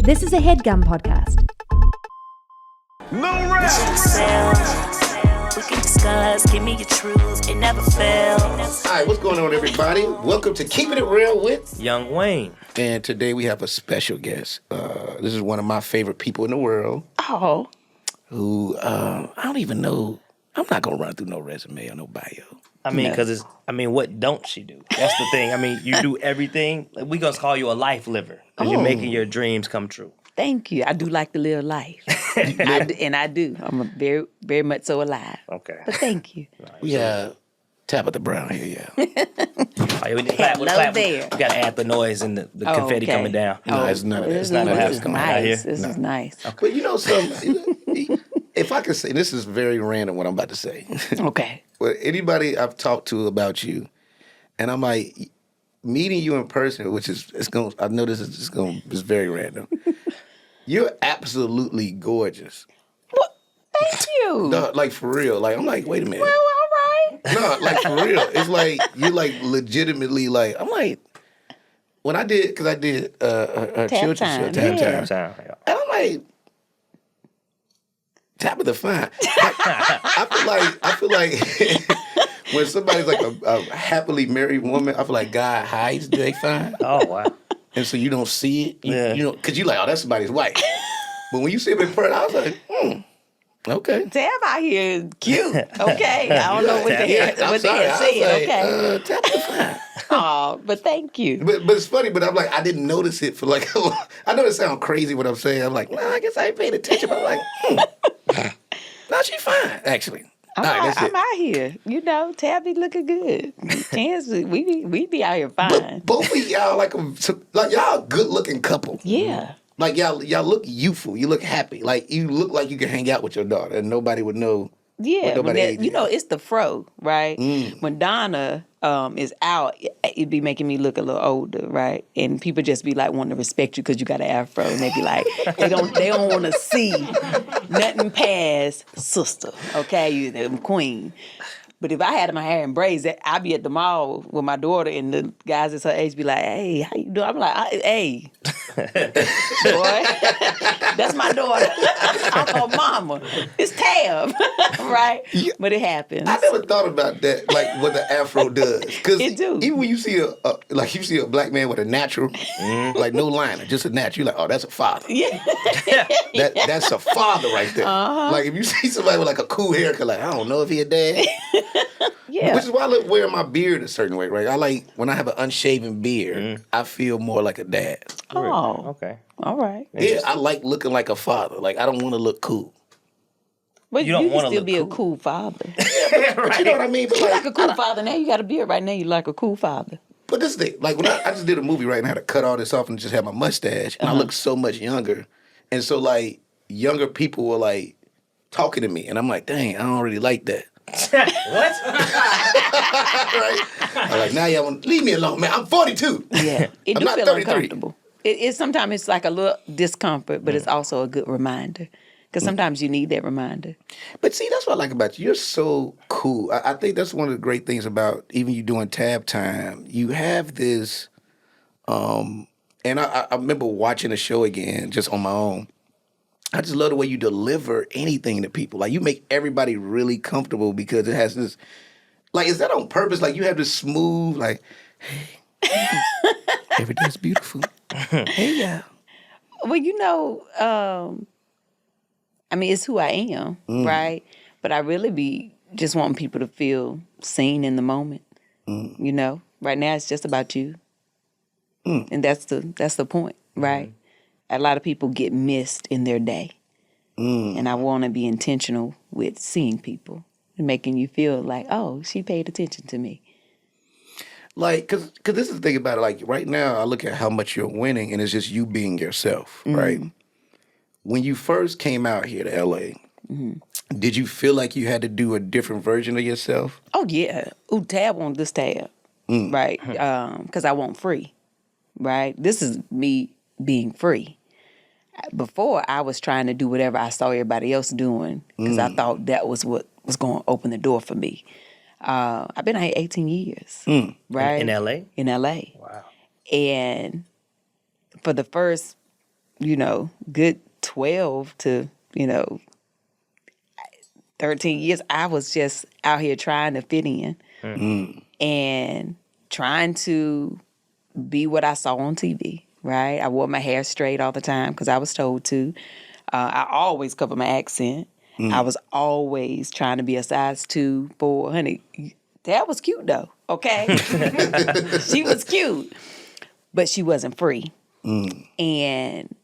This is a Headgum podcast. No rap. We can discuss, give me your truth, it never fails. All right, what's going on, everybody? Welcome to Keepin It Rel with Young Wayne. And today we have a special guest. This is one of my favorite people in the world. Oh. Who, I don't even know. I'm not going to run through no resume or no bio. I mean, because what don't she do? That's the thing. I mean, you do everything. We gonna call you a life liver because you're making your dreams come true. Thank you. I do like to live life. I do. I'm very, very much so alive. Okay. But thank you. We have Tabitha Brown here, yeah. We clap. there. We gotta add the noise and the confetti okay. coming down. No, it's none of that. This It's none of that. is Come on. out here. nice. This is nice. But you know something? If I could say, this is very random what I'm about to say. Okay. Well, anybody I've talked to about you, and I'm like, meeting you in person, which is, I know this is it's very random. You're absolutely gorgeous. Well, thank you. No, like for real. Like, I'm like, wait a minute. Well, all right. No, like for real. It's like, you're like legitimately like, I'm like, when I did, because I did a children's show, Tab Time. And I'm like, Tabitha fine. I feel like when somebody's like a happily married woman, I feel like God hides they fine. Oh wow! And so you don't see it. You know, because you like, oh, that's somebody's wife. But when you see it in person, I was like, okay. Tab out here is cute. Okay. I don't know what they had said. Okay. Tabitha fine. Oh, but thank you. But it's funny, but I'm like, I didn't notice it for like, I know it sounds crazy what I'm saying. I'm like, I guess I ain't paying attention. But I'm like, no, she fine, actually. I'm out here. You know, Tabby looking good. We be out here fine. But both of y'all like y'all a good looking couple. Yeah. Like y'all look youthful. You look happy. Like you look like you can hang out with your daughter and nobody would know. Yeah, it's the fro, right? When Donna is out, it'd be making me look a little older, right? And people just be like wanting to respect you because you got an afro, and they be like, they don't want to see nothing past sister, okay? You the queen. But if I had my hair in braids, I'd be at the mall with my daughter, and the guys at her age be like, "Hey, how you doing?" I'm like, "Hey, boy, that's my daughter. I'm her mama. It's Tab, right?" Yeah. But it happens. I never thought about that, like what the afro does. Because it do. Even when you see a black man with a natural, like no liner, just a natural, you're like, oh, that's a father. Yeah, that's a father right there. Uh-huh. Like if you see somebody with like a cool haircut, like I don't know if he a dad. Yeah. Which is why I look wearing my beard a certain way, right? I like when I have an unshaven beard, I feel more like a dad. Oh, okay. All right. Yeah, I like looking like a father. Like I don't want to look cool. But you don't can still look be cool. a cool father. Yeah, but you know what I mean? But You like a cool father now. You got a beard right now. You like a cool father. But this thing, like when I just did a movie right and I had to cut all this off and just have my mustache, and I look so much younger. And so like younger people were like talking to me, and I'm like, dang, I don't really like that. What? Right? I'm like, now y'all want leave me alone, man. I'm 42. Yeah, it I'm do not feel 33. uncomfortable. Sometimes it's like a little discomfort, but it's also a good reminder. Because sometimes you need that reminder. But see, that's what I like about you. You're so cool. I think that's one of the great things about even you doing Tab Time. You have this, and I remember watching the show again just on my own. I just love the way you deliver anything to people. Like, you make everybody really comfortable because it has this, like, is that on purpose? Like, you have this smooth, like, hey, every day's beautiful. Hey, yeah. Well, it's who I am, right? But I really be just wanting people to feel seen in the moment. You know, right now it's just about you, and that's the point, right? A lot of people get missed in their day, and I want to be intentional with seeing people and making you feel like, oh, she paid attention to me. Like, cause this is the thing about it. Like, right now, I look at how much you're winning, and it's just you being yourself, right? When you first came out here to LA, did you feel like you had to do a different version of yourself? Oh, yeah. Ooh, Tab on this tab, right? Because I want free, right? This is me being free. Before, I was trying to do whatever I saw everybody else doing because I thought that was what was going to open the door for me. I've been out here 18 years, right? In L.A.? In L.A. Wow. And for the first good 12 to, 13 years, I was just out here trying to fit in and trying to be what I saw on TV, right? I wore my hair straight all the time because I was told to. I always cover my accent. I was always trying to be a size 2, 4. Honey, that was cute though, okay? She was cute, but she wasn't free. And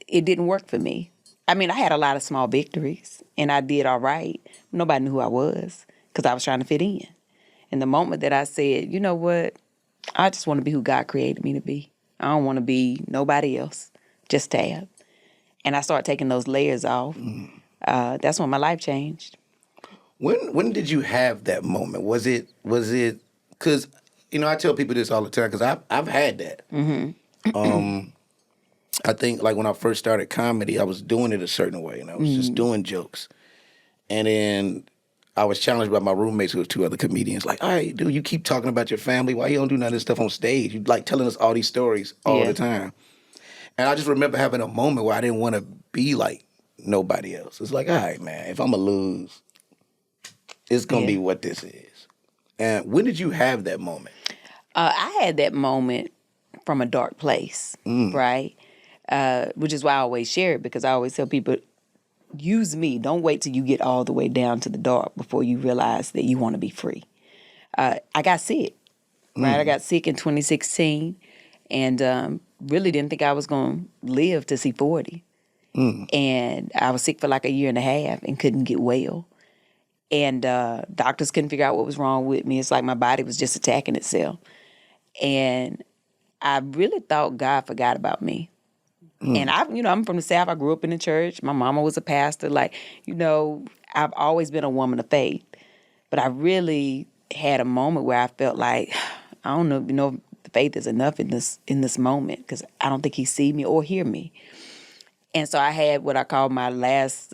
it didn't work for me. I mean, I had a lot of small victories, and I did all right. Nobody knew who I was because I was trying to fit in. And the moment that I said, you know what, I just want to be who God created me to be. I don't want to be nobody else, just Tab. And I started taking those layers off. That's when my life changed. When did you have that moment? Was it because I tell people this all the time because I've had that. I think like when I first started comedy, I was doing it a certain way, and I was just doing jokes, and then I was challenged by my roommates who was 2 other comedians. Like, all right, dude, you keep talking about your family. Why you don't do none of this stuff on stage? You like telling us all these stories all the time. And I just remember having a moment where I didn't want to be like nobody else. It's like, all right, man, if I'm going to lose, it's going to be what this is. And when did you have that moment? I had that moment from a dark place, right? Which is why I always share it, because I always tell people, use me. Don't wait till you get all the way down to the dark before you realize that you want to be free. I got sick, right? I got sick in 2016 and really didn't think I was going to live to see 40. And I was sick for like a year and a half and couldn't get well. And doctors couldn't figure out what was wrong with me. It's like my body was just attacking itself. And I really thought God forgot about me. And I'm from the South. I grew up in the church. My mama was a pastor. I've always been a woman of faith. But I really had a moment where I felt like, I don't know, if faith is enough in this moment, because I don't think he see me or hear me. And so I had what I call my last,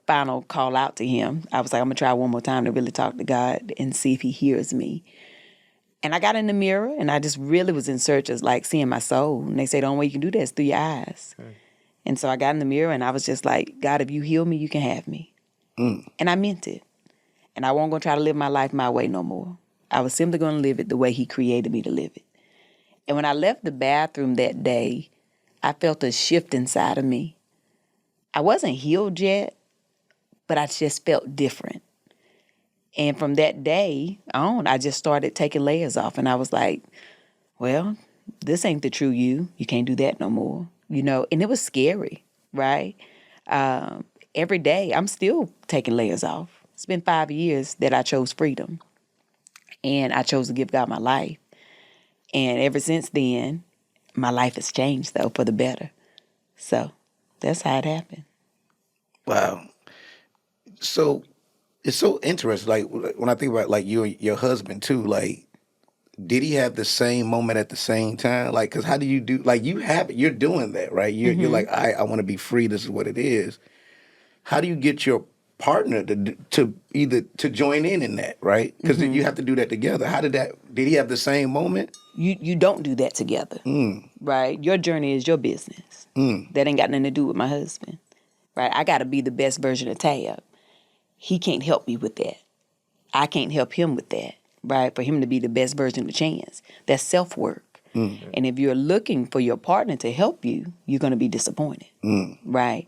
final call out to him. I was like, I'm going to try one more time to really talk to God and see if he hears me. And I got in the mirror, and I just really was in search of, seeing my soul. And they say the only way you can do that is through your eyes. And so I got in the mirror, and I was just like, God, if you heal me, you can have me. And I meant it. And I wasn't going to try to live my life my way no more. I was simply going to live it the way he created me to live it. And when I left the bathroom that day, I felt a shift inside of me. I wasn't healed yet, but I just felt different. And from that day on, I just started taking layers off. And I was like, well, this ain't the true you. You can't do that no more. And it was scary, right? Every day, I'm still taking layers off. It's been 5 years that I chose freedom. And I chose to give God my life. And ever since then, my life has changed, though, for the better. So that's how it happened. Wow. So it's so interesting. Like when I think about like you and your husband too, like, did he have the same moment at the same time? Like, cause how do you do, like you're doing that, right? You're like, I want to be free. This is what it is. How do you get your partner to either to join in that, right? Because you have to do that together. Did he have the same moment? You don't do that together, right? Your journey is your business. That ain't got nothing to do with my husband, right? I got to be the best version of Tab. He can't help me with that. I can't help him with that, right? For him to be the best version of Chance. That's self-work. And if you're looking for your partner to help you, you're going to be disappointed, right?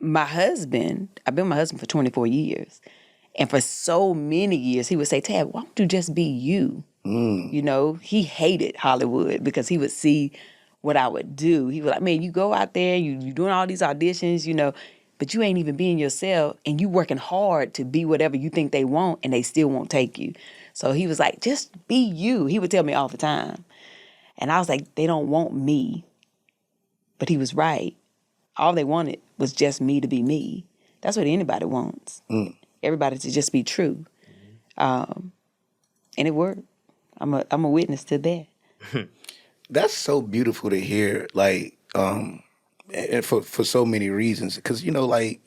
My husband, I've been with my husband for 24 years. And for so many years, he would say, Tab, why don't you just be you? He hated Hollywood because he would see what I would do. He was like, man, you go out there, you doing all these auditions, but you ain't even being yourself, and you working hard to be whatever you think they want, and they still won't take you. So he was like, just be you. He would tell me all the time. And I was like, they don't want me. But he was right. All they wanted was just me to be me. That's what anybody wants. Everybody to just be true. And it worked. I'm a witness to that. That's so beautiful to hear, like, and for so many reasons. Because, like,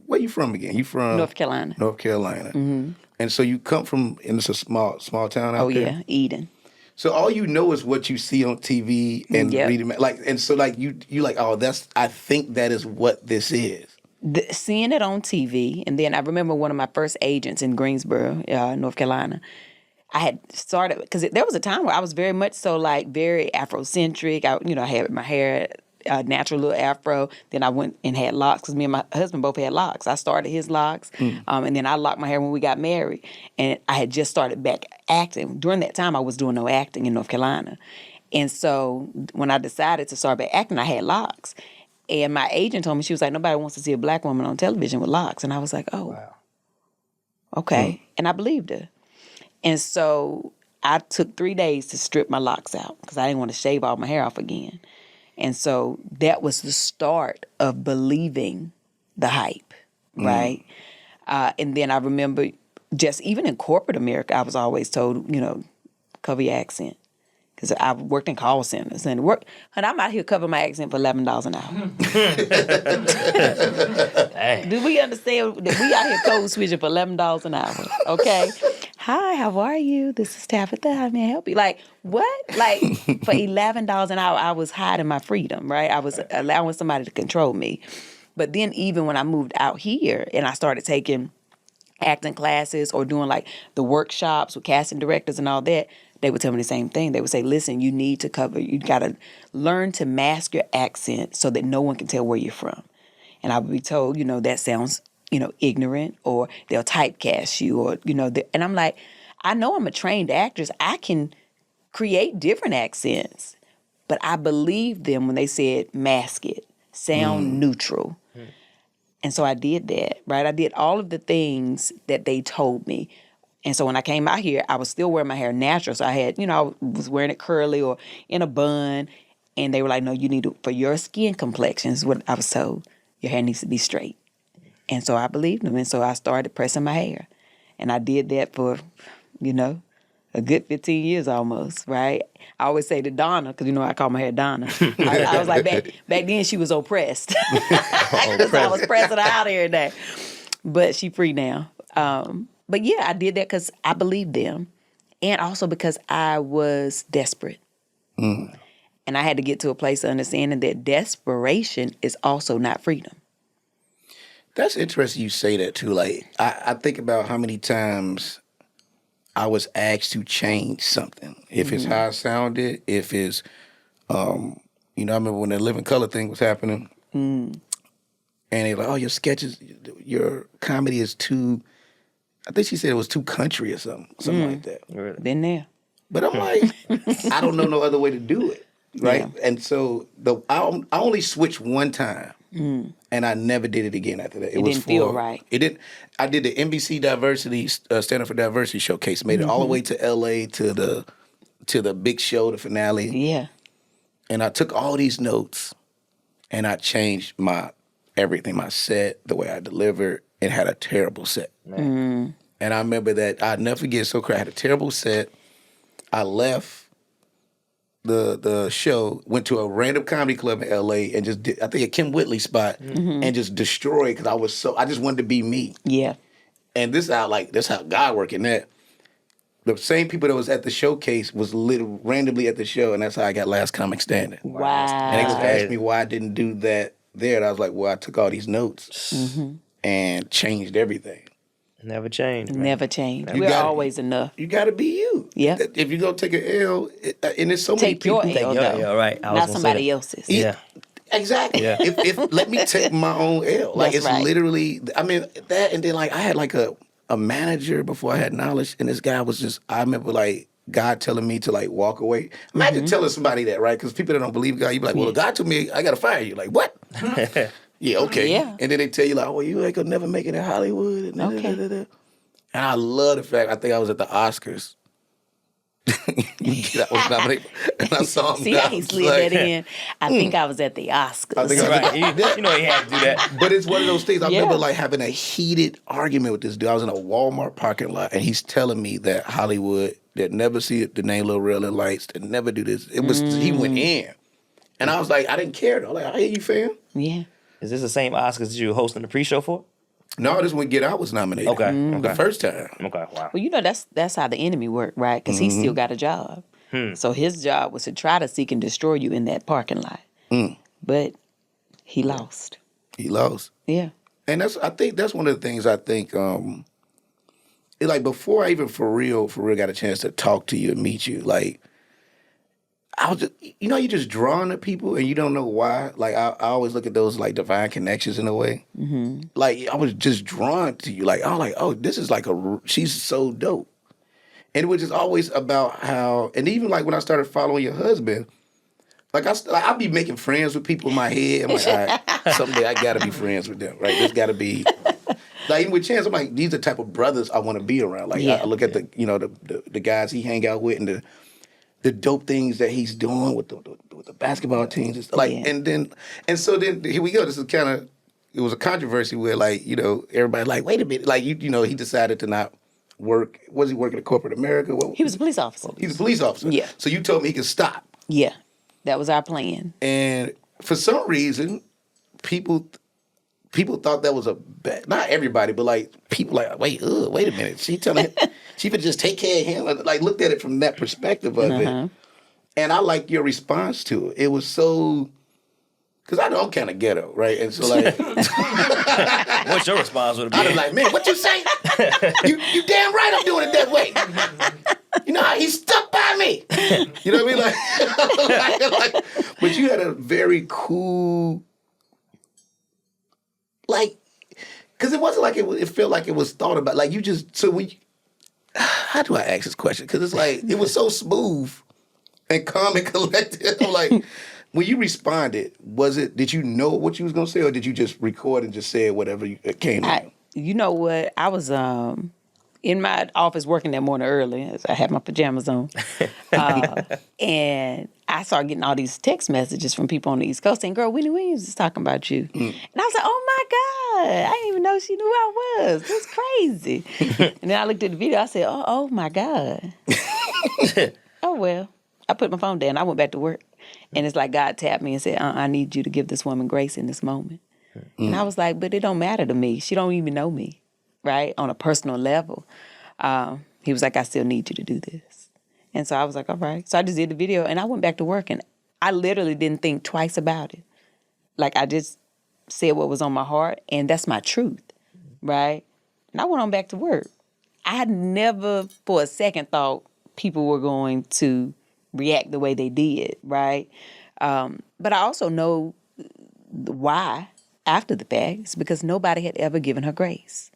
where you from again? You from? North Carolina. North Carolina. And so you come from, and it's a small town out there? Oh, yeah, Eden. So all you know is what you see on TV and Yep. reading, like, and so like you like, oh, I think that is what this is. Seeing it on TV, and then I remember one of my first agents in Greensboro, North Carolina. I had started because there was a time where I was very much so like very Afrocentric. I had my hair natural little afro. Then I went and had locks because me and my husband both had locks. I started his locks, and then I locked my hair when we got married. And I had just started back acting. During that time, I was doing no acting in North Carolina. And so when I decided to start back acting, I had locks. And my agent told me, she was like, nobody wants to see a black woman on television with locks. And I was like, oh, wow. Okay. And I believed her. And so I took 3 days to strip my locks out because I didn't want to shave all my hair off again. And so that was the start of believing the hype, right? And then I remember just even in corporate America, I was always told, cover your accent. Because I worked in call centers and I'm out here covering my accent for $11 an hour. Do we understand that we out here code switching for $11 an hour? Okay. Hi, how are you? This is Tabitha. How may I help you? Like, what? Like, for $11 an hour, I was hiding my freedom, right? I was allowing somebody to control me. But then even when I moved out here and I started taking acting classes or doing like the workshops with casting directors and all that, they would tell me the same thing. They would say, listen, you need to you got to learn to mask your accent so that no one can tell where you're from. And I would be told, that sounds, ignorant, or they'll typecast you, or, and I'm like, I know I'm a trained actress. I can create different accents, but I believed them when they said mask it, sound neutral. And so I did that, right? I did all of the things that they told me. And so when I came out here, I was still wearing my hair natural. So I had, I was wearing it curly or in a bun. And they were like, no, you need to, for your skin complexion, is what I was told, your hair needs to be straight. And so I believed them. And so I started pressing my hair. And I did that for, a good 15 years almost, right? I always say to Donna, because I call my hair Donna. I was like, back then she was oppressed. Because I was pressing her out every day. But she free now. But yeah, I did that because I believed them. And also because I was desperate. And I had to get to a place of understanding that desperation is also not freedom. That's interesting you say that too. Like, I think about how many times I was asked to change something. If it's how I sounded, if it's, I remember when the Living Color thing was happening. And they were like, oh, your sketches, your comedy is too, I think she said it was too country or something like that. Really? Been there. But I'm like, I don't know no other way to do it, right? Yeah. And so I only switched one time, and I never did it again after that. It didn't feel right. It didn't. I did the NBC Diversity Stand Up for Diversity showcase, made it all the way to LA to the big show, the finale. Yeah. And I took all these notes, and I changed everything, my set, the way I delivered, and had a terrible set. And I remember that I'd never forget. So I had a terrible set. I left the show, went to a random comedy club in LA and just did, I think, a Kim Whitley spot and just destroyed because I just wanted to be me. Yeah. And this is how God worked in that. The same people that was at the showcase was randomly at the show, and that's how I got Last Comic Standing. Wow. And they just asked me why I didn't do that there, and I was like, well, I took all these notes and changed everything. Never change. Man. Never change. We're always enough. You got to be you. Yeah. If you're going to take an L, and there's so many people. Take your L, though. Yeah, right. Not somebody else's. Yeah. Exactly. Yeah. If let me take my own L. Like, That's it's right. literally, I mean, that, and then, like, I had, like, a manager before I had knowledge, and this guy was just, I remember, like, God telling me to, like, walk away. Imagine telling somebody that, right? Because people that don't believe God, you be like, well, God told me I got to fire you. Like, what? Yeah, okay. Yeah. And then they tell you, like, well, you ain't gonna never make it in Hollywood. Okay. And I love the fact, I think I was at the Oscars. I was nominated, and I saw him. See how he slid that in? I think I was at the Oscars. I think I was Right. You know he had to do that. But it's one of those things. I Yeah. remember like having a heated argument with this dude. I was in a Walmart parking lot, and he's telling me that Hollywood, that never see the name Lil Rel in lights, that never do this. It was he went in, and I was like, I didn't care though. Like, I hear you, fam. Yeah. Is this the same Oscars that you were hosting the pre-show for? No, this when Get Out was nominated. Okay. The first time. Okay. Wow. Well, that's how the enemy worked, right? Because he still got a job. So his job was to try to seek and destroy you in that parking lot. But he lost. He lost. Yeah. And I think that's one of the things I think, like before I even for real got a chance to talk to you and meet you, like, I was just, you're just drawn to people and you don't know why. Like, I always look at those like divine connections in a way. Mm-hmm. Like, I was just drawn to you. Like, I was like, oh, this is like she's so dope. And it was just always about how, and even like when I started following your husband, like I'll be making friends with people in my head. I'm like, all right, someday I gotta be friends with them, right? There's gotta be, like even with Chance, I'm like, these are the type of brothers I want to be around. Like I look at the guys he hang out with and the dope things that he's doing with the basketball teams and stuff. Like, and so then here we go. This is kind of, it was a controversy where like, everybody like, wait a minute, like he decided to not work. Was he working at corporate America? He was a police officer. He was a police officer. Yeah. So you told me he could stop. Yeah. That was our plan. And for some reason, people thought that was a bad, not everybody, but like people like, wait a minute. She telling him, she would just take care of him. Like looked at it from that perspective of it. And I like your response to it. It was so, because I know I'm kind of ghetto, right? And so like. What's your response would have been? I was like, man, what you say? you damn right I'm doing it that way. You know how he stuck by me. You know what I mean? Like, but you had a very cool, like, because it wasn't like it felt like it was thought about. Like you just, so when how do I ask this question? Because it's like, it was so smooth and calm and collected. I'm like, when you responded, did you know what you was going to say or did you just record and just say whatever came to you? You know what? I was in my office working that morning early. As I had my pajamas on. And I started getting all these text messages from people on the East Coast saying, girl, Winnie Williams is talking about you. And I was like, oh my God. I didn't even know she knew who I was. That's crazy. And then I looked at the video. I said, oh my God. Oh, well. I put my phone down. I went back to work. And it's like God tapped me and said, I need you to give this woman grace in this moment. And I was like, but it don't matter to me. She don't even know me, right? On a personal level. He was like, I still need you to do this. And so I was like, all right. So I just did the video and I went back to work and I literally didn't think twice about it. Like I just said what was on my heart and that's my truth, right? And I went on back to work. I had never for a second thought people were going to react the way they did, right? But I also know why after the fact. It's because nobody had ever given her grace.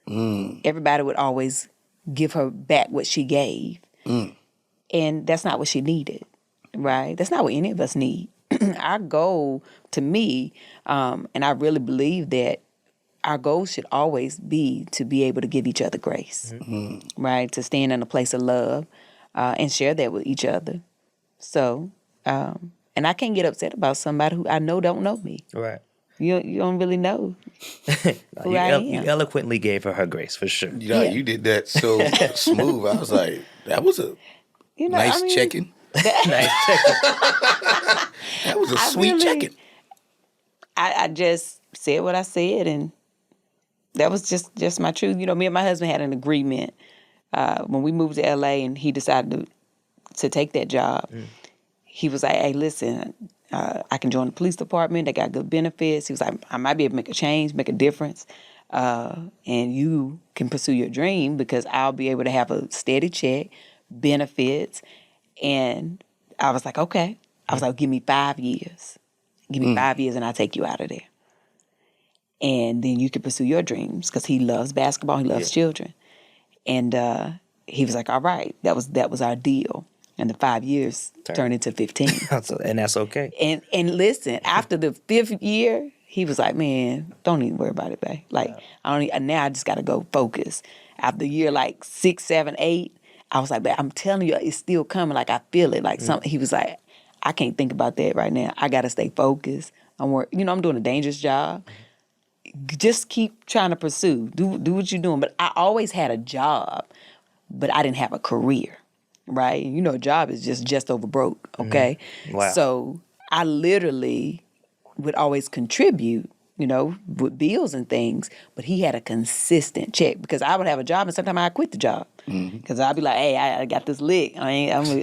Everybody would always give her back what she gave. And that's not what she needed, right? That's not what any of us need. Our goal, to me, and I really believe that our goal should always be to be able to give each other grace, right? To stand in a place of love and share that with each other. So, and I can't get upset about somebody who I know don't know me. Right. You don't really know who I am. You eloquently gave her grace, for sure. You did that so smooth. I was like, that was a nice check-in. Nice check-in. That was a sweet check-in. I just said what I said, and that was just my truth. You know, me and my husband had an agreement when we moved to L.A. and he decided to take that job. He was like, hey, listen, I can join the police department. They got good benefits. He was like, I might be able to make a change, make a difference, and you can pursue your dream because I'll be able to have a steady check, benefits, and I was like, okay. I was like, give me 5 years. Give me 5 years and I'll take you out of there. And then you can pursue your dreams because he loves basketball. He loves children. And he was like, all right. That was our deal. And the 5 years turned into 15. And that's okay. And listen, after the 5th year, he was like, man, don't even worry about it, babe. Like, now I just got to go focus. After year like 6, 7, 8, I was like, babe, I'm telling you, it's still coming. Like, I feel it. Like, he was like, I can't think about that right now. I got to stay focused. I'm doing a dangerous job. Just keep trying to pursue. Do what you're doing. But I always had a job, but I didn't have a career, right? You know, a job is just over broke, okay? Wow. So I literally would always contribute, with bills and things, but he had a consistent check because I would have a job and sometimes I'd quit the job. Because I'll be like, hey, I got this lick. I'm you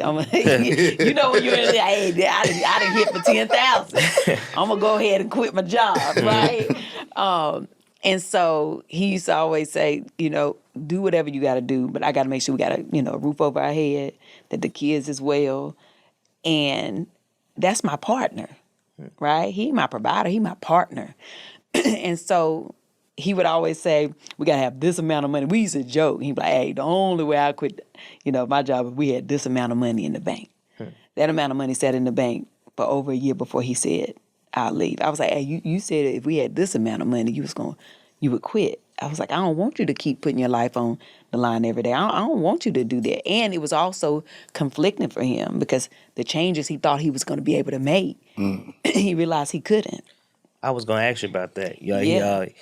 know when you're in there, hey, I done hit for 10,000. I'm going to go ahead and quit my job, right? And so he used to always say, do whatever you got to do, but I got to make sure we got a roof over our head, that the kids as well. And that's my partner, right? He my provider. He my partner. And so he would always say, we got to have this amount of money. We used to joke. He'd be like, hey, the only way I quit, my job is we had this amount of money in the bank. That amount of money sat in the bank for over a year before he said, I'll leave. I was like, hey, you said if we had this amount of money, you would quit. I was like, I don't want you to keep putting your life on the line every day. I don't want you to do that. And it was also conflicting for him because the changes he thought he was going to be able to make, he realized he couldn't. I was going to ask you about that.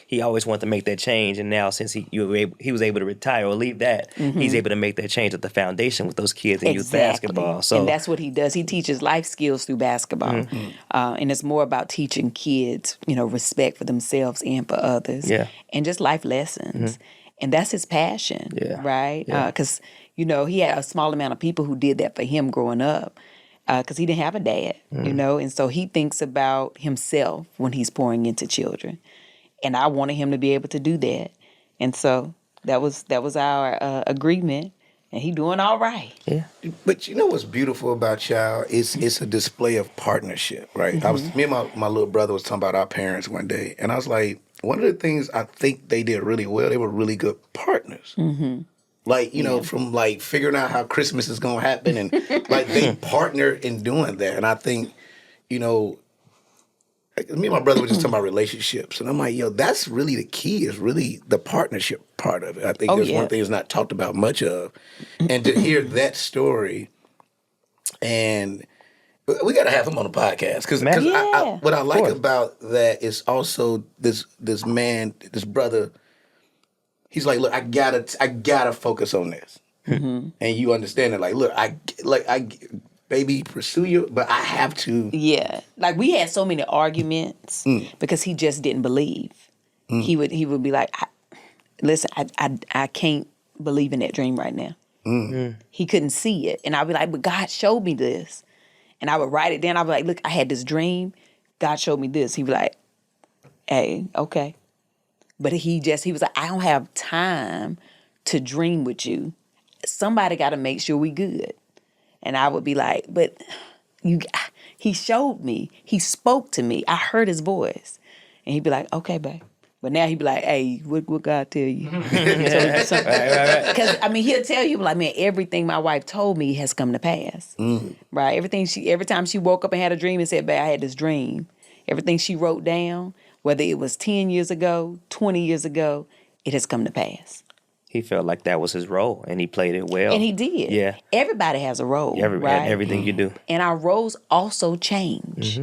He always wanted to make that change, and now since he was able to retire or leave that, he's able to make that change at the foundation with those kids in youth basketball. So, and that's what he does. He teaches life skills through basketball, and it's more about teaching kids, respect for themselves and for others, and just life lessons. And that's his passion, right? Because he had a small amount of people who did that for him growing up. Because he didn't have a dad, and so he thinks about himself when he's pouring into children. And I wanted him to be able to do that. And so that was our agreement, and he doing all right. Yeah. But you know what's beautiful about y'all? It's a display of partnership, right? Me and my little brother was talking about our parents one day, and I was like, one of the things I think they did really well, they were really good partners. Like, from like figuring out how Christmas is going to happen and like they partner in doing that. And I think, me and my brother were just talking about relationships. And I'm like, that's really the key is really the partnership part of it. I think there's one thing that's not talked about much of. And to hear that story, and we got to have him on the podcast. Because what I like about that is also this man, this brother, he's like, look, I gotta focus on this, and you understand it. Like, look, I baby, pursue you, but I have to. Yeah, like we had so many arguments because he just didn't believe. He would be like, listen, I can't believe in that dream right now. He couldn't see it, and I'd be like, but God showed me this, and I would write it down. I'd be like, look, I had this dream. God showed me this. He'd be like, hey, okay. But he was like, I don't have time to dream with you. Somebody got to make sure we good. And I would be like, but he showed me. He spoke to me. I heard his voice. And he'd be like, okay, babe. But now he'd be like, hey, what God tell you? Because, he'll tell you, like, man, everything my wife told me has come to pass. Right? Every time she woke up and had a dream and said, babe, I had this dream. Everything she wrote down, whether it was 10 years ago, 20 years ago, it has come to pass. He felt like that was his role, and he played it well. And he did. Yeah. Everybody has a role, right? Everything you do. And our roles also change,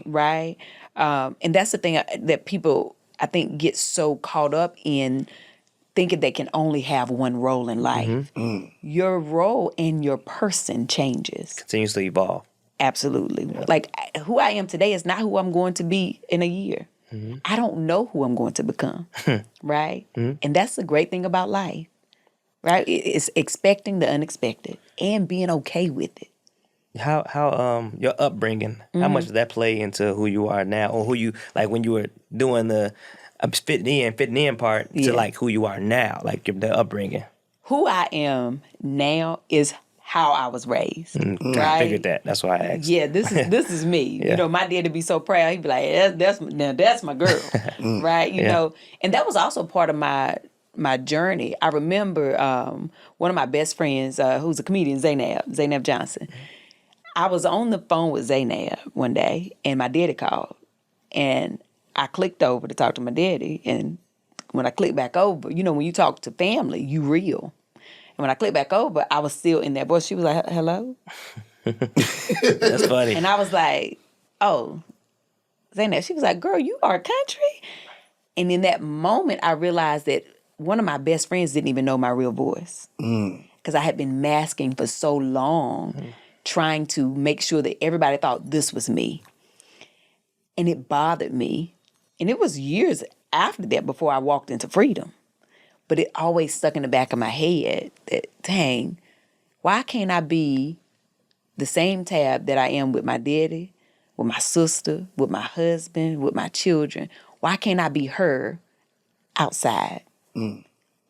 right? And that's the thing that people, I think, get so caught up in thinking they can only have one role in life. Your role and your person changes. Continues to evolve. Absolutely. Yeah. Like, who I am today is not who I'm going to be in a year. I don't know who I'm going to become, right? And that's the great thing about life, right? It's expecting the unexpected and being okay with it. How your upbringing, how much does that play into who you are now, or who you, like when you were doing the fitting in part to like who you are now, like the upbringing? Who I am now is how I was raised. Right? I figured that. That's why I asked. Yeah, this is me. My daddy would be so proud. He'd be like, that's my girl. Right? You know, and that was also part of my journey. I remember one of my best friends, who's a comedian, Zaynab Johnson. I was on the phone with Zaynab one day, and my daddy called. And I clicked over to talk to my daddy. And when I clicked back over, when you talk to family, you real. And when I clicked back over, I was still in that voice. She was like, hello? That's funny. And I was like, oh, Zaynab. She was like, girl, you are country? And in that moment, I realized that one of my best friends didn't even know my real voice. Because I had been masking for so long, trying to make sure that everybody thought this was me. And it bothered me. And it was years after that before I walked into freedom. But it always stuck in the back of my head that, dang, why can't I be the same Tab that I am with my daddy, with my sister, with my husband, with my children? Why can't I be her outside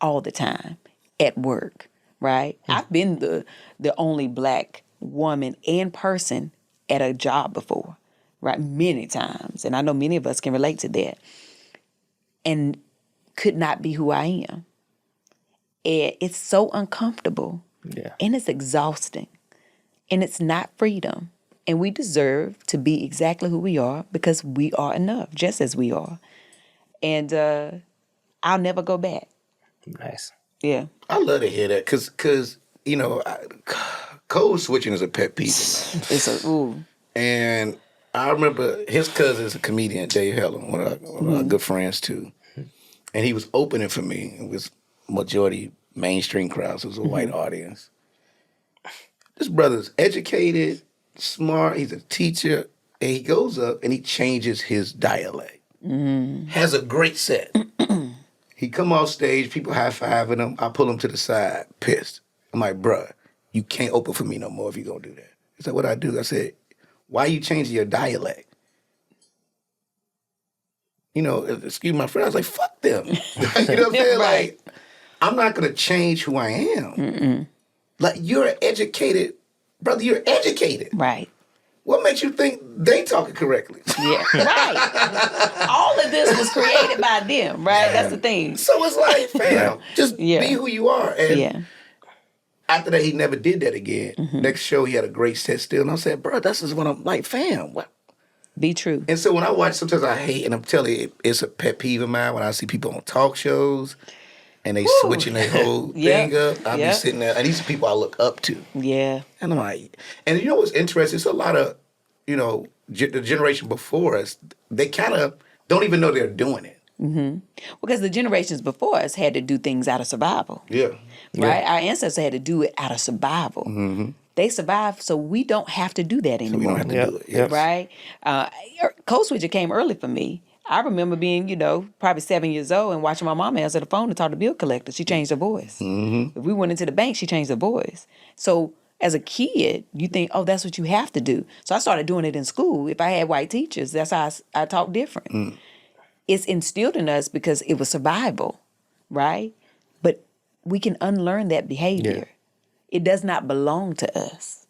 all the time at work, right? I've been the only Black woman and person at a job before, right? Many times. And I know many of us can relate to that. And could not be who I am. And it's so uncomfortable. Yeah. And it's exhausting. And it's not freedom. And we deserve to be exactly who we are because we are enough, just as we are. And I'll never go back. Nice. Yeah. I love to hear that because code switching is a pet peeve of mine. It's ooh. And I remember his cousin is a comedian, Dave Helen, one of our good friends too. And he was opening for me. It was majority mainstream crowds. It was a white audience. This brother's educated, smart. He's a teacher. And he goes up and he changes his dialect. Has a great set. He come off stage, people high-fiving him. I pull him to the side, pissed. I'm like, bruh, you can't open for me no more if you gonna do that. He said, what I do? I said, why you changing your dialect? Excuse my friend. I was like, fuck them. You know what I'm saying? Right. Like, I'm not gonna change who I am. Like, you're an educated, brother, you're educated. Right. What makes you think they talking correctly? Yeah. Right. All of this was created by them, right? That's the thing. So it's like, fam, just be who you are. And after that, he never did that again. Next show, he had a great set still. And I said, bro, this is what I'm like, fam. What? Be true. And so when I watch, sometimes I hate, and I'm telling you, it's a pet peeve of mine when I see people on talk shows and they switching their whole thing up. I be sitting there, and these are people I look up to. Yeah. And I'm like, and you know what's interesting? It's a lot of, the generation before us, they kind of don't even know they're doing it. Because the generations before us had to do things out of survival. Yeah. Right? Our ancestors had to do it out of survival. They survived, so we don't have to do that anymore. We don't have to do it. Yes. Right? Code switcher came early for me. I remember being, probably 7 years old and watching my mom answer the phone to talk to bill collector. She changed her voice. If we went into the bank, she changed her voice. So as a kid, you think, oh, that's what you have to do. So I started doing it in school. If I had white teachers, that's how I talk different. It's instilled in us because it was survival, right? But we can unlearn that behavior. Yeah. It does not belong to us.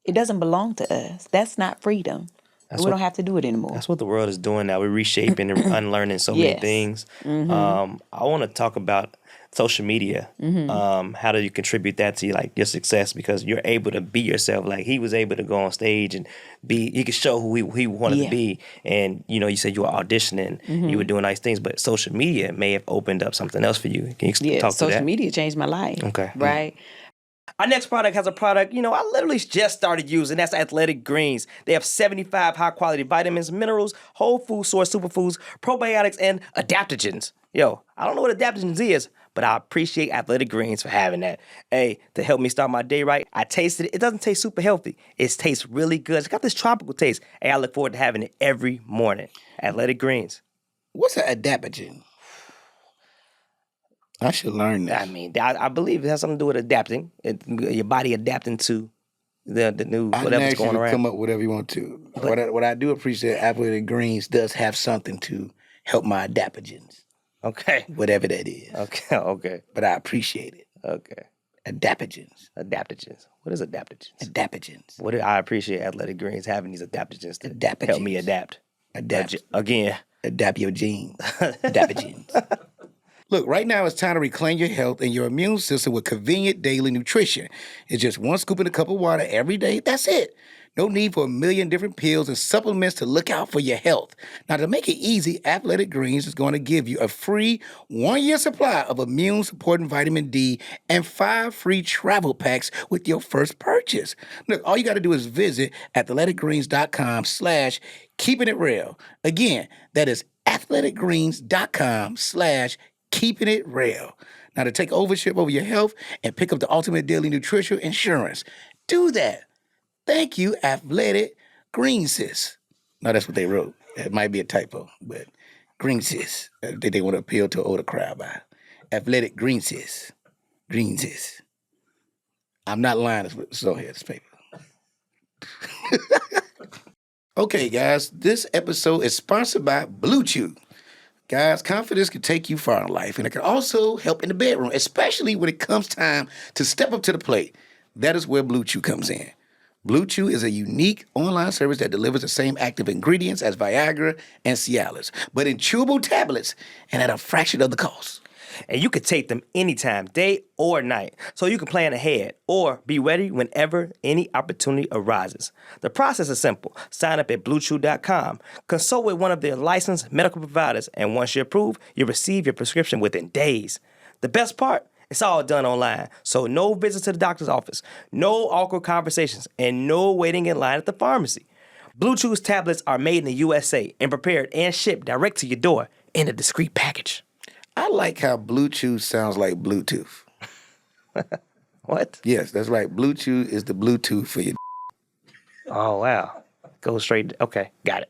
It doesn't belong to us. That's not freedom. We don't have to do it anymore. That's what the world is doing now. We're reshaping and unlearning so many things. I want to talk about social media. How do you contribute that to your success? Because you're able to be yourself. Like he was able to go on stage and he could show who he wanted to be. And you said you were auditioning, you were doing nice things, but social media may have opened up something else for you. Can you talk to that? Social media changed my life. Okay. Right? Our next product has a product, I literally just started using. That's Athletic Greens. They have 75 high-quality vitamins, minerals, whole food source superfoods, probiotics, and adaptogens. I don't know what adaptogens is, but I appreciate Athletic Greens for having that. Hey, to help me start my day right, I tasted it. It doesn't taste super healthy. It tastes really good. It's got this tropical taste. Hey, I look forward to having it every morning. Athletic Greens. What's an adaptogen? I should learn that. I mean, I believe it has something to do with adapting. Your body adapting to the new whatever's going around. Come up with whatever you want to. What I do appreciate, Athletic Greens does have something to help my adaptogens. Okay. Whatever that is. Okay. But I appreciate it. Okay. Adaptogens. What is adaptogens? Adaptogens. I appreciate Athletic Greens having these adaptogens to Adaptogens. help me adapt. Again. Adapt your genes. Adaptogens. Look, right now it's time to reclaim your health and your immune system with convenient daily nutrition. It's just one scoop in a cup of water every day. That's it. No need for a million different pills and supplements to look out for your health. Now, to make it easy, Athletic Greens is going to give you a free 1-year supply of immune-supporting vitamin D and 5 free travel packs with your first purchase. Look, all you got to do is visit athleticgreens.com/keepin it rel. Again, that is athleticgreens.com/keepin it rel. Now, to take ownership over your health and pick up the ultimate daily nutritional insurance, do that. Thank you, Athletic Greensis. No, that's what they wrote. It might be a typo, but Greensis. They want to appeal to an older crowd by Athletic Greenses. Greenses. I'm not lying. It's on here. This paper. Okay, guys. This episode is sponsored by Blue Chew. Guys, confidence can take you far in life, and it can also help in the bedroom, especially when it comes time to step up to the plate. That is where Blue Chew comes in. Blue Chew is a unique online service that delivers the same active ingredients as Viagra and Cialis, but in chewable tablets and at a fraction of the cost. And you can take them anytime, day or night, so you can plan ahead or be ready whenever any opportunity arises. The process is simple. Sign up at BlueChew.com, consult with one of their licensed medical providers, and once you're approved, you'll receive your prescription within days. The best part? It's all done online, so no visits to the doctor's office, no awkward conversations, and no waiting in line at the pharmacy. Blue Chew's tablets are made in the USA and prepared and shipped direct to your door in a discreet package. I like how Blue Chew sounds like Bluetooth. What? Yes, that's right. Blue Chew is the Bluetooth for your. Oh, wow. Go straight. Okay, got it.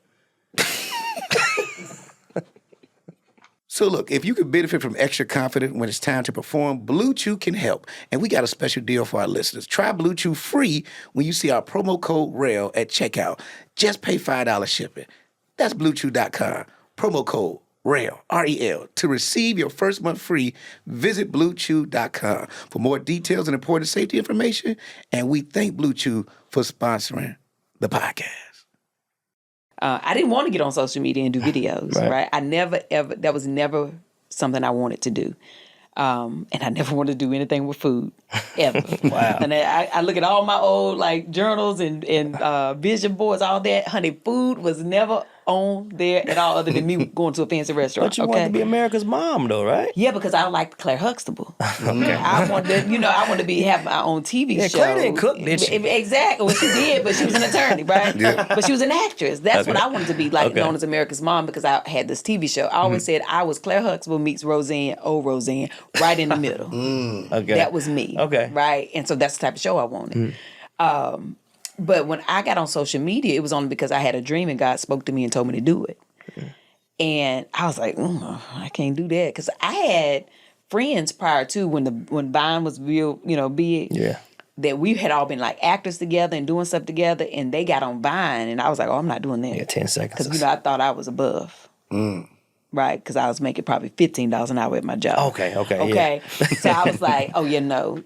So look, if you could benefit from extra confidence when it's time to perform, Blue Chew can help. And we got a special deal for our listeners. Try Blue Chew free when you see our promo code REL at checkout. Just pay $5 shipping. That's BlueChew.com. Promo code REL, R-E-L. To receive your first month free, visit BlueChew.com for more details and important safety information. And we thank Blue Chew for sponsoring the podcast. I didn't want to get on social media and do videos, right? I never, ever, that was never something I wanted to do. And I never wanted to do anything with food, ever. Wow. And I look at all my old, like, journals and vision boards, all that. Honey, food was never on there at all other than me going to a fancy restaurant. But you wanted to be America's mom, though, right? Yeah, because I liked Claire Huxtable. Okay. I wanted to, I wanted to have my own TV show. Claire didn't cook, did she? Exactly. Well, she did, but she was an attorney, right? Yeah. But she was an actress. That's Okay. what I wanted to be, like, Okay. known as America's mom, because I had this TV show. I always said I was Claire Huxtable meets Roseanne, Roseanne, right in the middle. Okay. That was me. Okay. Right? And so that's the type of show I wanted. But when I got on social media, it was only because I had a dream and God spoke to me and told me to do it. And I was like, I can't do that. Because I had friends prior to when Vine was real, big. Yeah. That we had all been like actors together and doing stuff together. And they got on Vine. And I was like, I'm not doing that. Yeah, 10 seconds. Because, I thought I was above. Right? Because I was making probably $15 an hour at my job. Okay. So I was like, no.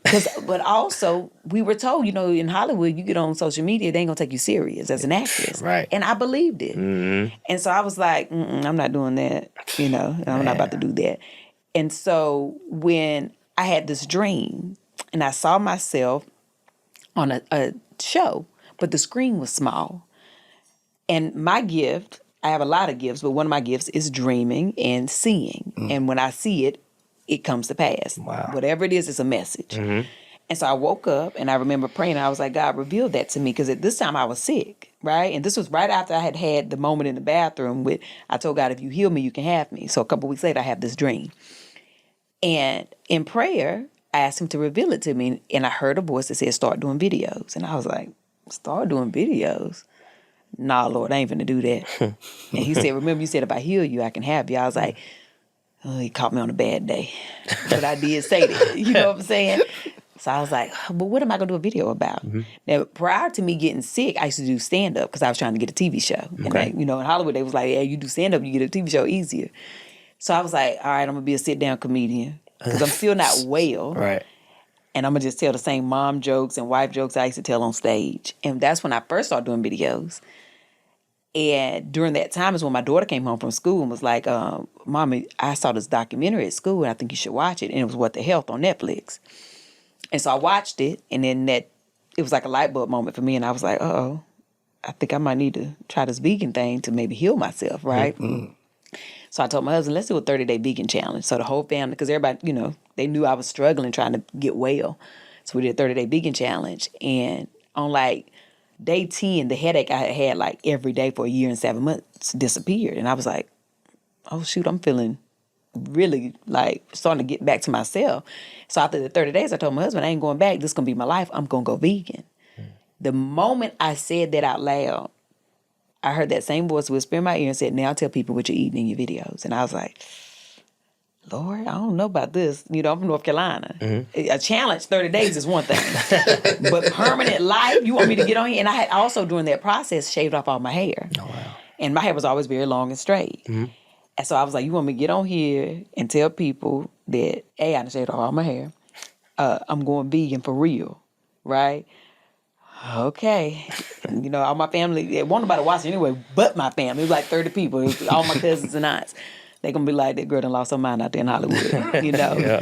But also, we were told, in Hollywood, you get on social media, they ain't going to take you serious as an actress. Right. And I believed it. Mm-hmm. And so I was like, I'm not doing that. And I'm not about to do that. And so when I had this dream and I saw myself on a show, but the screen was small. And my gift, I have a lot of gifts, but one of my gifts is dreaming and seeing. And when I see it, it comes to pass. Wow. Whatever it is, it's a message. Mm-hmm. And so I woke up and I remember praying. And I was like, God, reveal that to me. Because at this time I was sick, right? And this was right after I had the moment in the bathroom with, I told God, if you heal me, you can have me. So a couple weeks later, I have this dream. And in prayer, I asked him to reveal it to me. And I heard a voice that said, start doing videos. And I was like, start doing videos? Nah, Lord, I ain't finna do that. And he said, remember you said if I heal you, I can have you. I was like, he caught me on a bad day. But I did say that. You know what I'm saying? So I was like, but what am I going to do a video about? Mm-hmm. Now, prior to me getting sick, I used to do stand-up because I was trying to get a TV show. Okay. And in Hollywood, they was like, you do stand-up, you get a TV show easier. So I was like, all right, I'm going to be a sit-down comedian because I'm still not well. Right. And I'm going to just tell the same mom jokes and wife jokes I used to tell on stage. And that's when I first started doing videos. And during that time is when my daughter came home from school and was like, Mommy, I saw this documentary at school and I think you should watch it. And it was What the Health on Netflix. And so I watched it, and then it was like a light bulb moment for me. And I was like, I think I might need to try this vegan thing to maybe heal myself, right? Mm-hmm. So I told my husband, let's do a 30-day vegan challenge. So the whole family, because everybody, they knew I was struggling trying to get well. So we did a 30-day vegan challenge. And on like day 10, the headache I had like every day for a year and 7 months disappeared. And I was like, oh, shoot, I'm feeling really like starting to get back to myself. So after the 30 days, I told my husband, I ain't going back. This is going to be my life. I'm going to go vegan. The moment I said that out loud, I heard that same voice whisper in my ear and said, now tell people what you're eating in your videos. And I was like, Lord, I don't know about this. I'm from North Carolina. A challenge, 30 days is one thing. But permanent life, you want me to get on here? And I had also, during that process, shaved off all my hair. Oh, wow. And my hair was always very long and straight. And so I was like, you want me to get on here and tell people that, hey, I done shaved off all my hair. I'm going vegan for real, right? Okay. All my family, wasn't nobody watching anyway, but my family. It was like 30 people. It was all my cousins and aunts. They're going to be like, that girl done lost her mind out there in Hollywood, Yeah.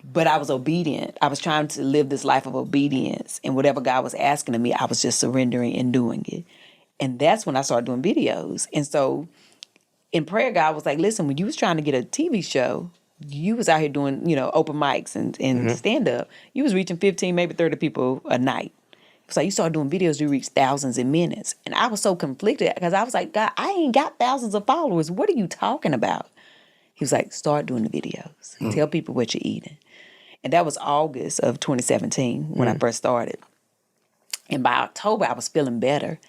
But I was obedient. I was trying to live this life of obedience. And whatever God was asking of me, I was just surrendering and doing it. And that's when I started doing videos. And so in prayer, God was like, listen, when you was trying to get a TV show, you was out here doing, open mics and stand-up. You was reaching 15, maybe 30 people a night. So you start doing videos, you reach thousands in minutes. And I was so conflicted because I was like, God, I ain't got thousands of followers. What are you talking about? He was like, start doing the videos. Tell people what you're eating. And that was August of 2017 when I first started. And by October, I was feeling better.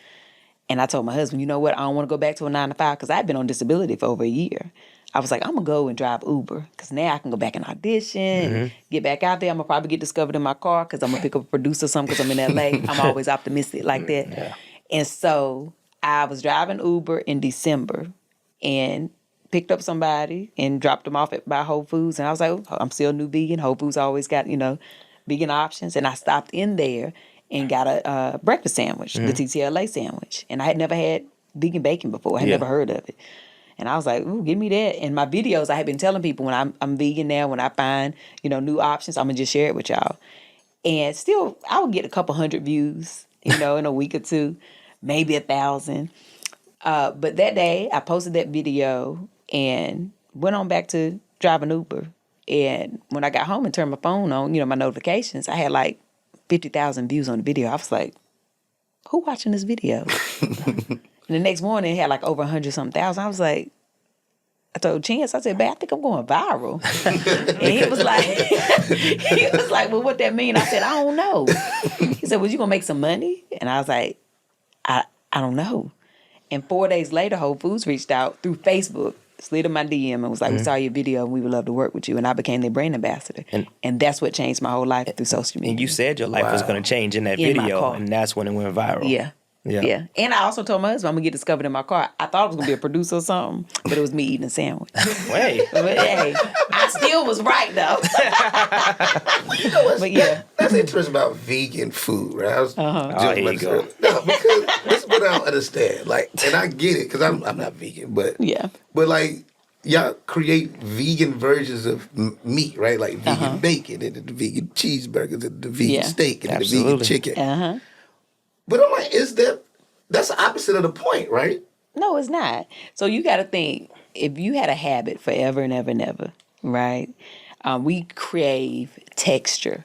And I told my husband, you know what? I don't want to go back to a 9-to-5 because I've been on disability for over a year. I was like, I'm going to go and drive Uber because now I can go back and audition, and get back out there. I'm going to probably get discovered in my car because I'm going to pick up a producer or something because I'm in LA. I'm always optimistic like that. Yeah. And so I was driving Uber in December and picked up somebody and dropped them off by Whole Foods. And I was like, oh, I'm still new vegan. Whole Foods always got, vegan options. And I stopped in there and got a breakfast sandwich, the TTLA sandwich. And I had never had vegan bacon before. I had never heard of it. And I was like, ooh, give me that. And my videos, I had been telling people when I'm vegan now, when I find, new options, I'm going to just share it with y'all. And still, I would get a couple hundred views, in a week or two, maybe 1,000. But that day, I posted that video and went on back to driving Uber. And when I got home and turned my phone on, my notifications, I had like 50,000 views on the video. I was like, who watching this video? And the next morning, it had like over 100-something thousand. I was like, I told Chance, I said, babe, I think I'm going viral. And he was like, well, what that mean? I said, I don't know. He said, well, you going to make some money? And I was like, I don't know. And 4 days later, Whole Foods reached out through Facebook, slid in my DM and was like, we saw your video and we would love to work with you. And I became their brand ambassador. And that's what changed my whole life through social media. And you said your life was going to change in that video, and that's when it went viral. Yeah. Yeah. And I also told my husband I'm going to get discovered in my car. I thought I was going to be a producer or something, but it was me eating a sandwich. Wait. But hey, I still was right, though. But yeah. That's interesting about vegan food, right? I was here you go. No, because this is what I don't understand. Like, and I get it, because I'm not vegan, but like, y'all create vegan versions of meat, right? Like vegan bacon and the vegan cheeseburgers and the vegan steak and the vegan chicken. But I'm like, that's the opposite of the point, right? No, it's not. So you got to think, if you had a habit forever and ever and ever, right? We crave texture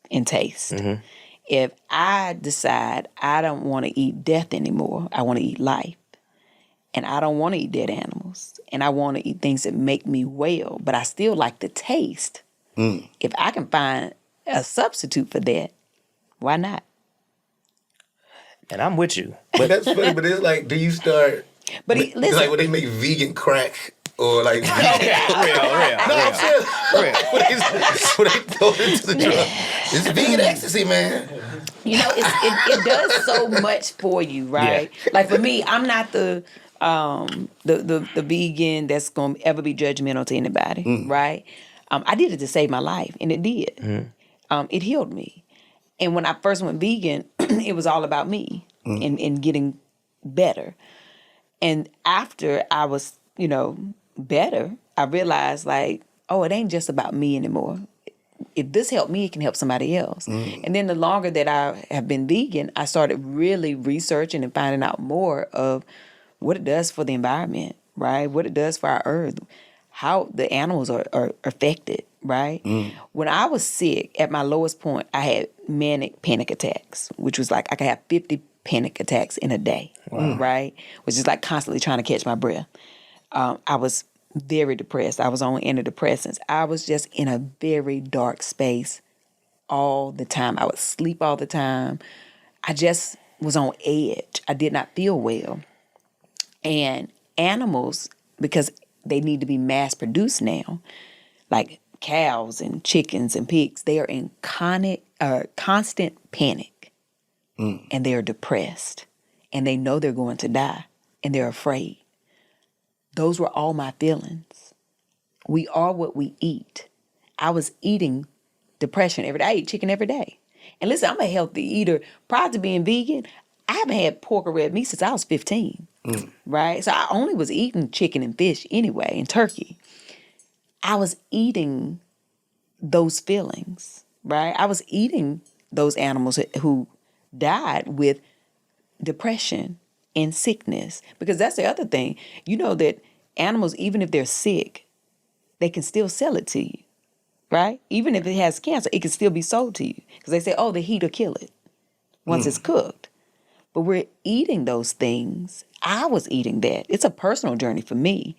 and taste. If I decide I don't want to eat death anymore, I want to eat life. And I don't want to eat dead animals. And I want to eat things that make me well, but I still like the taste. If I can find a substitute for that, why not? And I'm with you. But that's funny, but it's like, do you start... But listen, it's like when they make vegan crack or like... real. I'm serious. When they throw it into the drug. It's vegan ecstasy, man. It does so much for you, right? Yeah. Like for me, I'm not the vegan that's going to ever be judgmental to anybody, right? I did it to save my life, and it did. It healed me. And when I first went vegan, it was all about me and getting better. And after I was, better, I realized like, oh, it ain't just about me anymore. If this helped me, it can help somebody else. And then the longer that I have been vegan, I started really researching and finding out more of what it does for the environment, right? What it does for our earth, how the animals are affected, right? When I was sick, at my lowest point, I had manic panic attacks, which was like I could have 50 panic attacks in a day, right? Which is like constantly trying to catch my breath. I was very depressed. I was on antidepressants. I was just in a very dark space all the time. I would sleep all the time. I just was on edge. I did not feel well. And animals, because they need to be mass produced now, like cows and chickens and pigs, they are in constant panic and they're depressed and they know they're going to die and they're afraid. Those were all my feelings. We are what we eat. I was eating depression every day. I eat chicken every day. And listen, I'm a healthy eater. Prior to being vegan, I haven't had pork or red meat since I was 15, right? So I only was eating chicken and fish anyway, and turkey. I was eating those feelings, right? I was eating those animals who died with depression and sickness. Because that's the other thing. You know that animals, even if they're sick, they can still sell it to you, right? Even if it has cancer, it can still be sold to you. Because they say, oh, the heat will kill it once it's cooked. But we're eating those things. I was eating that. It's a personal journey for me.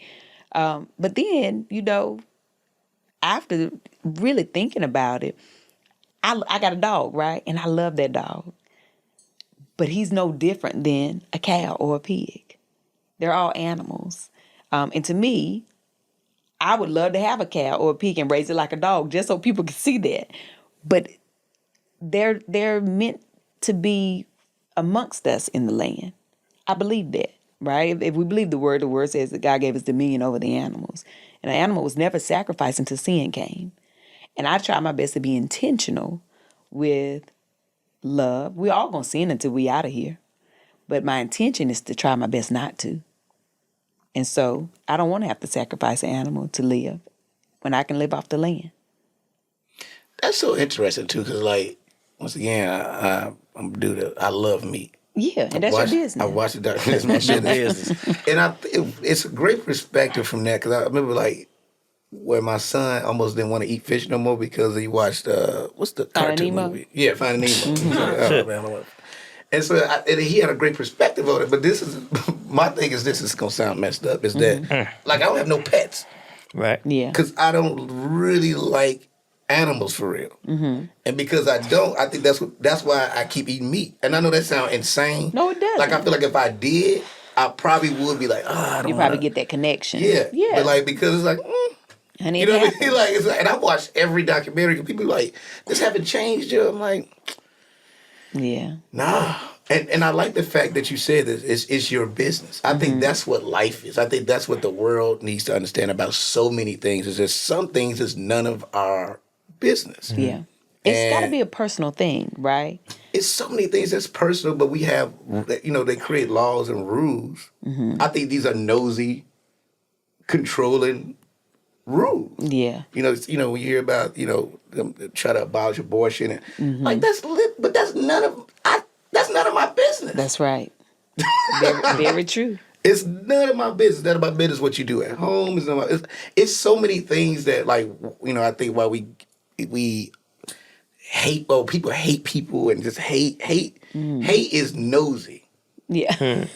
But then, after really thinking about it, I got a dog, right? And I love that dog. But he's no different than a cow or a pig. They're all animals. And to me, I would love to have a cow or a pig and raise it like a dog just so people can see that. But they're meant to be amongst us in the land. I believe that, right? If we believe the word says that God gave us dominion over the animals. And an animal was never sacrificed until sin came. And I try my best to be intentional with love. We're all going to sin until we out of here. But my intention is to try my best not to. And so I don't want to have to sacrifice an animal to live when I can live off the land. That's so interesting, too, because, like, once again, I'm a dude that I love meat. Yeah, and that's your business. I watched the documentary. It's my business. And it's a great perspective from that, because I remember, like, where my son almost didn't want to eat fish no more because he watched, what's the cartoon movie? Yeah, Finding Nemo. Oh, man, and so and he had a great perspective on it. But this is, my thing is, this is going to sound messed up, is that, like, I don't have no pets. Right. Yeah. Because I don't really like animals for real. And because I don't, I think that's why I keep eating meat. And I know that sounds insane. No, it doesn't. Like, I feel like if I did, I probably would be like, I don't You probably get that connection. Yeah. Yeah. But, like, because it's like, Honey, you know what I mean? Like, it's like, and I watch every documentary, and people be like, this haven't changed you. I'm like, yeah. nah. And I like the fact that you said this. It's your business. I think that's what life is. I think that's what the world needs to understand about so many things. Is that some things is none of our business. Yeah. It's got to be a personal thing, right? It's so many things that's personal, but we have, they create laws and rules. I think these are nosy, controlling rules. Yeah. When you hear about, them try to abolish abortion, and like but that's none of my business. That's right. Very, very true. It's none of my business. None of my business what you do at home. It's so many things that, like, I think why we hate, people hate people and just hate. Hate is nosy. Yeah. Yeah.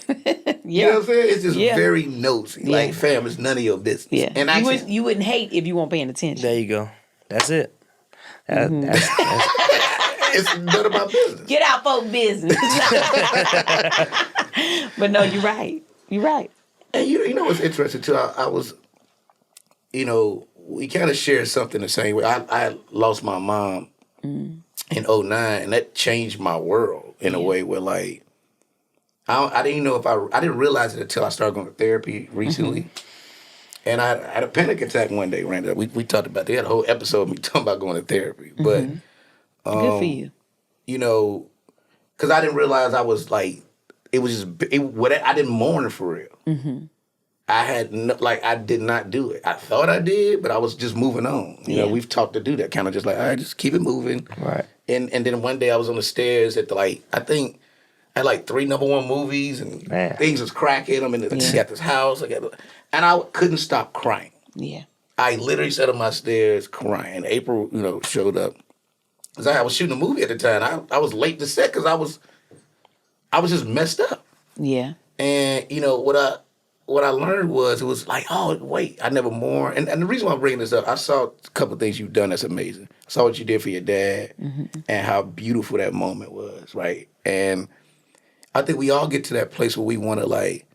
You know what I'm saying? It's just very nosy. Yeah. Like, fam, it's none of your business. Yeah. And you wouldn't hate if you weren't paying attention. There you go. That's it. It's none of my business. Get out for business. But no, you're right. You're right. And you know what's interesting too? I was, we kind of shared something the same way. I lost my mom in 2009, and that changed my world in a way where, like, I didn't know I didn't realize it until I started going to therapy recently. And I had a panic attack one day, Randy. We talked about that. They had a whole episode of me talking about going to therapy. But Good for you. Because I didn't realize I was like, it was just, I didn't mourn it for real. I had, I did not do it. I thought I did, but I was just moving on. We've talked to do that, kind of just like, all right, just keep it moving. Right. And then one day I was on the stairs at I think I had 3 #1 movies, and things was cracking. I'm at this house. And I couldn't stop crying. Yeah. I literally sat on my stairs crying. April, showed up. Because I was shooting a movie at the time. I was late to set because I was just messed up. Yeah. And, what I learned was, it was like, oh, wait, I never mourned. And the reason why I'm bringing this up, I saw a couple of things you've done that's amazing. I saw what you did for your dad and how beautiful that moment was, right? And I think we all get to that place where we want to,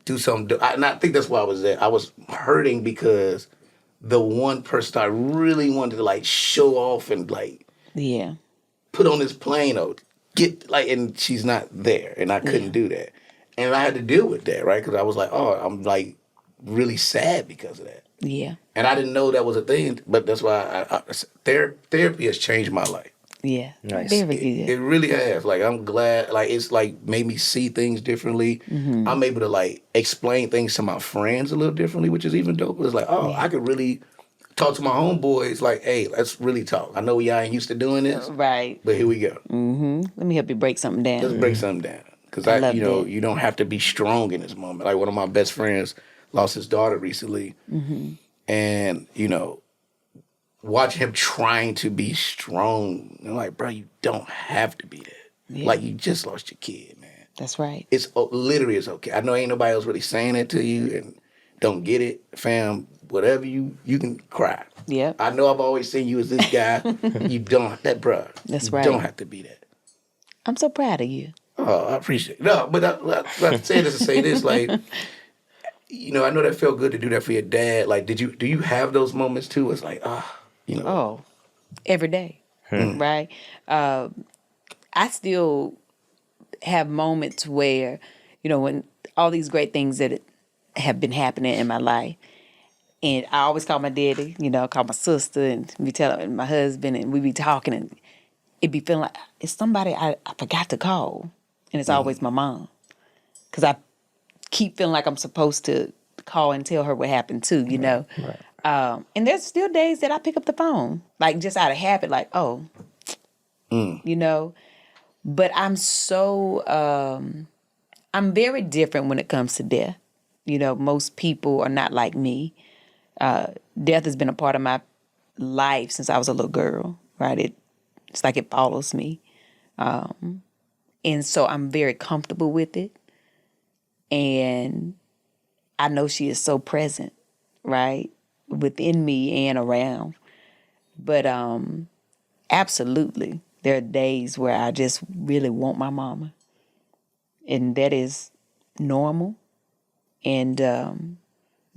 do something. And I think that's why I was there. I was hurting because the one person I really wanted to like show off and like Yeah. put on this plane or get like, and she's not there, and I couldn't do that, and I had to deal with that, right? Because I was like, oh, I'm like really sad because of that. Yeah. And I didn't know that was a thing, but that's why therapy has changed my life. Yeah. Nice. Very good. It really has. Like, I'm glad. Like, it's like made me see things differently. I'm able to like explain things to my friends a little differently, which is even dope. It's like, oh, I could really talk to my homeboys. Like, hey, let's really talk. I know y'all ain't used to doing this, Right. but here we go. Let me help you break something down. Let's break something down. Because I love that. you don't have to be strong in this moment. Like, one of my best friends lost his daughter recently, and watching him trying to be strong. I'm like, bro, you don't have to be that. Yeah. Like, you just lost your kid, man. That's right. It's literally it's okay. I know ain't nobody else really saying that to you, and don't get it, fam. Whatever you can cry. Yep. I know I've always seen you as this guy. You don't that, bro. That's you right. Don't have to be that. I'm so proud of you. Oh, I appreciate it. No, but I say this to say this, like, I know that felt good to do that for your dad. Like, do you have those moments too? It's like, Oh, every day, right? I still have moments where, when all these great things that have been happening in my life, and I always call my daddy, call my sister, and be telling my husband, and we be talking, and it be feeling like it's somebody I forgot to call, and it's always my mom, because I keep feeling like I'm supposed to call and tell her what happened too, Right. And there's still days that I pick up the phone, like just out of habit, like, oh, but I'm so, I'm very different when it comes to death. Most people are not like me. Death has been a part of my life since I was a little girl, right? It's like it follows me. And so I'm very comfortable with it. And I know she is so present, right? Within me and around. But absolutely, there are days where I just really want my mama. And that is normal and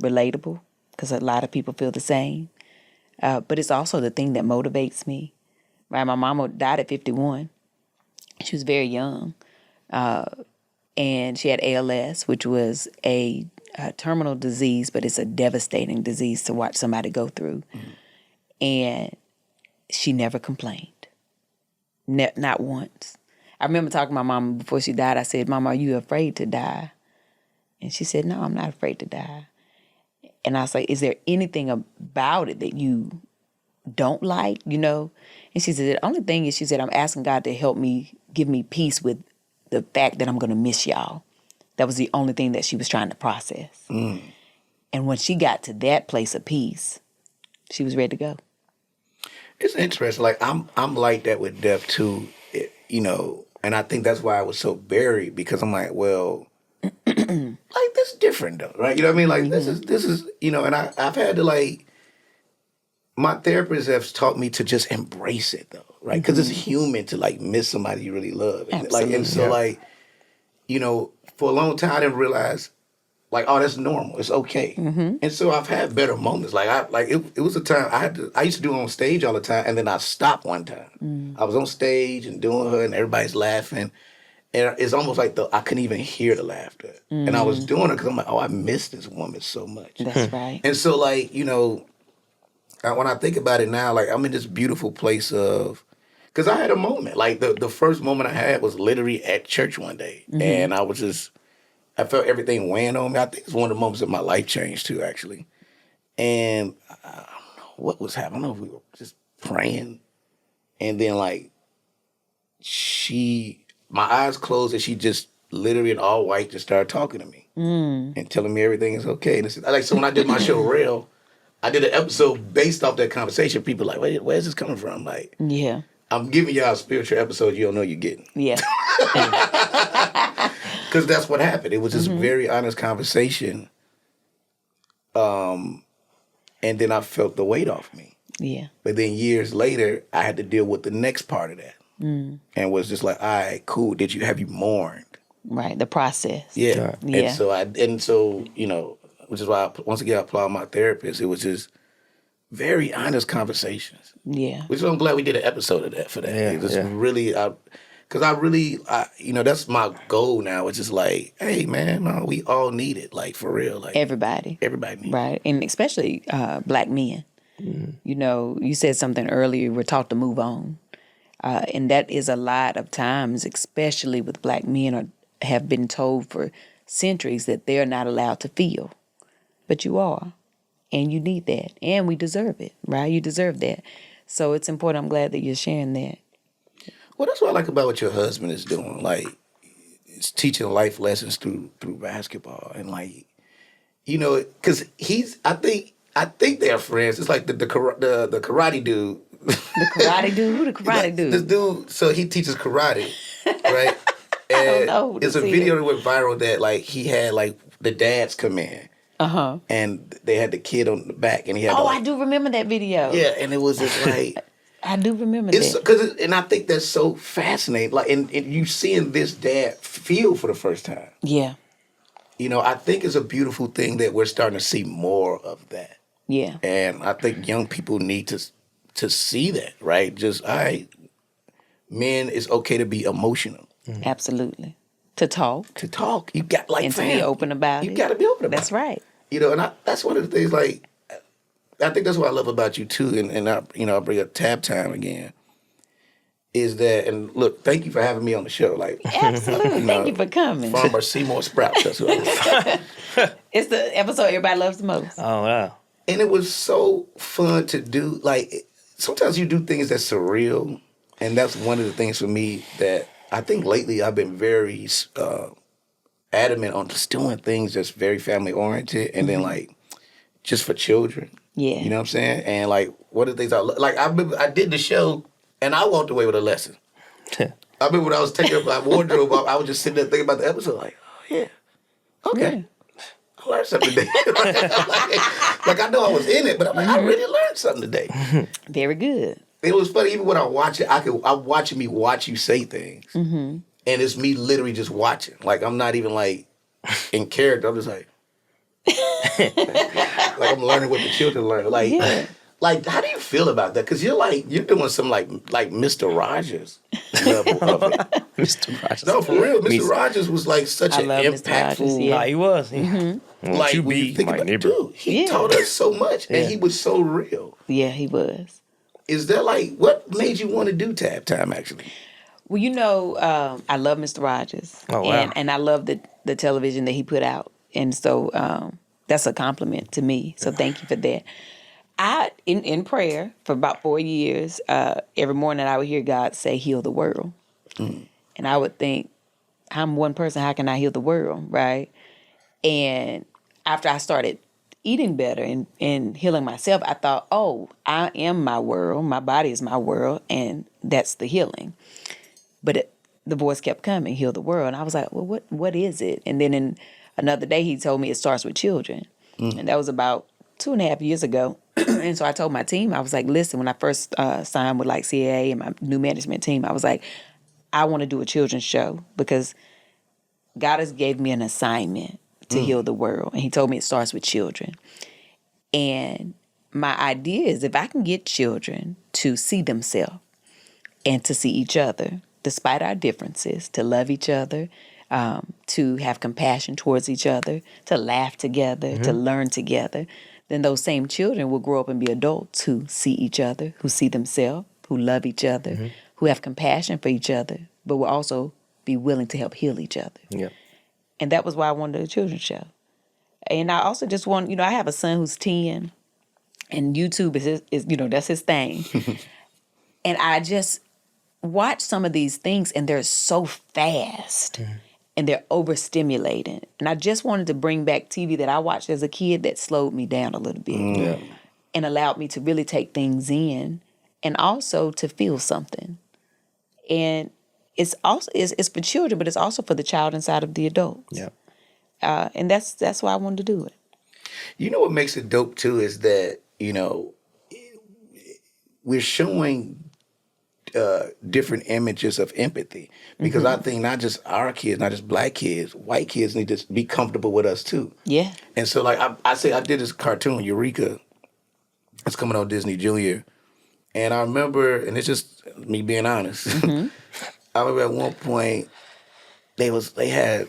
relatable, because a lot of people feel the same. But it's also the thing that motivates me, right? My mama died at 51. She was very young. And she had ALS, which was a terminal disease, but it's a devastating disease to watch somebody go through. And she never complained. Not once. I remember talking to my mama before she died. I said, Mama, are you afraid to die? And she said, no, I'm not afraid to die. And I was like, is there anything about it that you don't like, And she said, the only thing is, she said, I'm asking God to help me, give me peace with the fact that I'm going to miss y'all. That was the only thing that she was trying to process. And when she got to that place of peace, she was ready to go. It's interesting. Like, I'm like that with death too, and I think that's why I was so buried, because I'm like, well, like, this is different though, right? You know what I mean? Like, this is, and I've had to, like, my therapist has taught me to just embrace it though, right? Because it's human to like miss somebody you really love. And, like, and so like, for a long time I didn't realize, like, oh, that's normal. It's okay. And so I've had better moments. Like, it was a time I used to do it on stage all the time, and then I stopped one time. I was on stage and doing her, and everybody's laughing. And it's almost like I couldn't even hear the laughter. And I was doing it because I'm like, oh, I miss this woman so much. That's right. And so, like, when I think about it now, like, I'm in this beautiful place of, because I had a moment. Like, the first moment I had was literally at church one day. And I was just, I felt everything weighing on me. I think it's one of the moments that my life changed too, actually. And I don't know what was happening. I don't know if we were just praying. And then, like, my eyes closed, and she just literally in all white just started talking to me and telling me everything is okay. And it's, like, so when I did my show Rel, I did an episode based off that conversation. People like, where's this coming from? Like, Yeah. I'm giving y'all a spiritual episode you don't know you're getting. Yeah. Because that's what happened. It was this very honest conversation. And then I felt the weight off me. Yeah. But then years later, I had to deal with the next part of that. And was just like, all right, cool. Have you mourned? Right, the process. Yeah. Yeah. And so, which is why once again I applaud my therapist. It was just very honest conversations. Yeah. Which I'm glad we did an episode of that for that. Yeah, It was yeah. really, because that's my goal now. It's just like, hey man, no, we all need it, like for real, like Everybody. everybody needs it. Right. And especially black men. You know, you said something earlier, we're taught to move on. And that is a lot of times, especially with black men, have been told for centuries that they're not allowed to feel. But you are. And you need that. And we deserve it, right? You deserve that. So it's important. I'm glad that you're sharing that. Well, that's what I like about what your husband is doing. Like, it's teaching life lessons through basketball, and like, because I think they're friends. It's like the karate dude. The karate dude? Who the karate dude? This dude, so he teaches karate, right? I don't know. It's a video that went viral that like he had like the dads come in. And they had the kid on the back, and he had. I do remember that video. Yeah, and it was just like. I do remember that. And I think that's so fascinating. Like, and you seeing this dad feel for the first time. Yeah. I think it's a beautiful thing that we're starting to see more of that. Yeah. And I think young people need to see that, right? Just, men, it's okay to be emotional. Absolutely. To talk. You got like And to be open about it. You got to be open about it. That's right. And that's one of the things, like, I think that's what I love about you too, and I bring up Tab Time again. Is that, and look, thank you for having me on the show. Like, Absolutely, thank you for coming. Farmer Seymour Sprouts. That's what it is. It's the episode everybody loves the most. Oh wow! And it was so fun to do. Like, sometimes you do things that's surreal, and that's one of the things for me that I think lately I've been very adamant on just doing things that's very family oriented, and then like just for children. Yeah. You know what I'm saying? And like, what are things like I remember I did the show and I walked away with a lesson. I remember when I was taking up my wardrobe, I was just sitting there thinking about the episode, like, oh yeah. Okay. Yeah. I learned something today. like I know I was in it, but I'm like, I really learned something today. Very good. It was funny, even when I watch it, I'm watching me watch you say things. And it's me literally just watching. Like I'm not even like in character. I'm just like like I'm learning what the children learn. Like, how do you feel about that? Because you're doing some like Mr. Rogers level of it. Mr. Rogers. No, for real. Mr. Rogers was like such an love Mr. impactful. Rogers, yeah. Nah, he was. Like you when you be think my about neighbor. dude, he taught us so much, and he was so real. Yeah, he was. Is that like what made you want to do Tab Time? Actually, Well, I love Mr. Rogers. Oh, wow. And I love the television that he put out. And so that's a compliment to me. So thank you for that. I, in prayer for about 4 years, every morning I would hear God say, heal the world. And I would think, I'm one person, how can I heal the world, right? And after I started eating better and healing myself, I thought, I am my world. My body is my world, and that's the healing. But the voice kept coming, heal the world. And I was like, well, what is it? And then in another day, he told me it starts with children. And that was about 2.5 years ago. And so I told my team, I was like, listen, when I first signed with like CAA and my new management team, I was like, I want to do a children's show because God has gave me an assignment to heal the world. And he told me it starts with children. And my idea is if I can get children to see themselves and to see each other, despite our differences, to love each other, to have compassion towards each other, to laugh together, to learn together, then those same children will grow up and be adults who see each other, who see themselves, who love each other, who have compassion for each other, but will also be willing to help heal each other. Yeah. And that was why I wanted a children's show. And I also just want, I have a son who's 10, and YouTube is that's his thing. And I just watch some of these things, and they're so fast, and they're overstimulating. And I just wanted to bring back TV that I watched as a kid that slowed me down a little bit and allowed me to really take things in and also to feel something. And it's also it's for children, but it's also for the child inside of the adults. Yeah. And that's why I wanted to do it. you know what makes it dope too is that we're showing different images of empathy. Because I think not just our kids, not just black kids, white kids need to be comfortable with us too. Yeah. And so, like I say, I did this cartoon, Eureka. It's coming on Disney Junior. And I remember, and it's just me being honest. I remember at one point they had,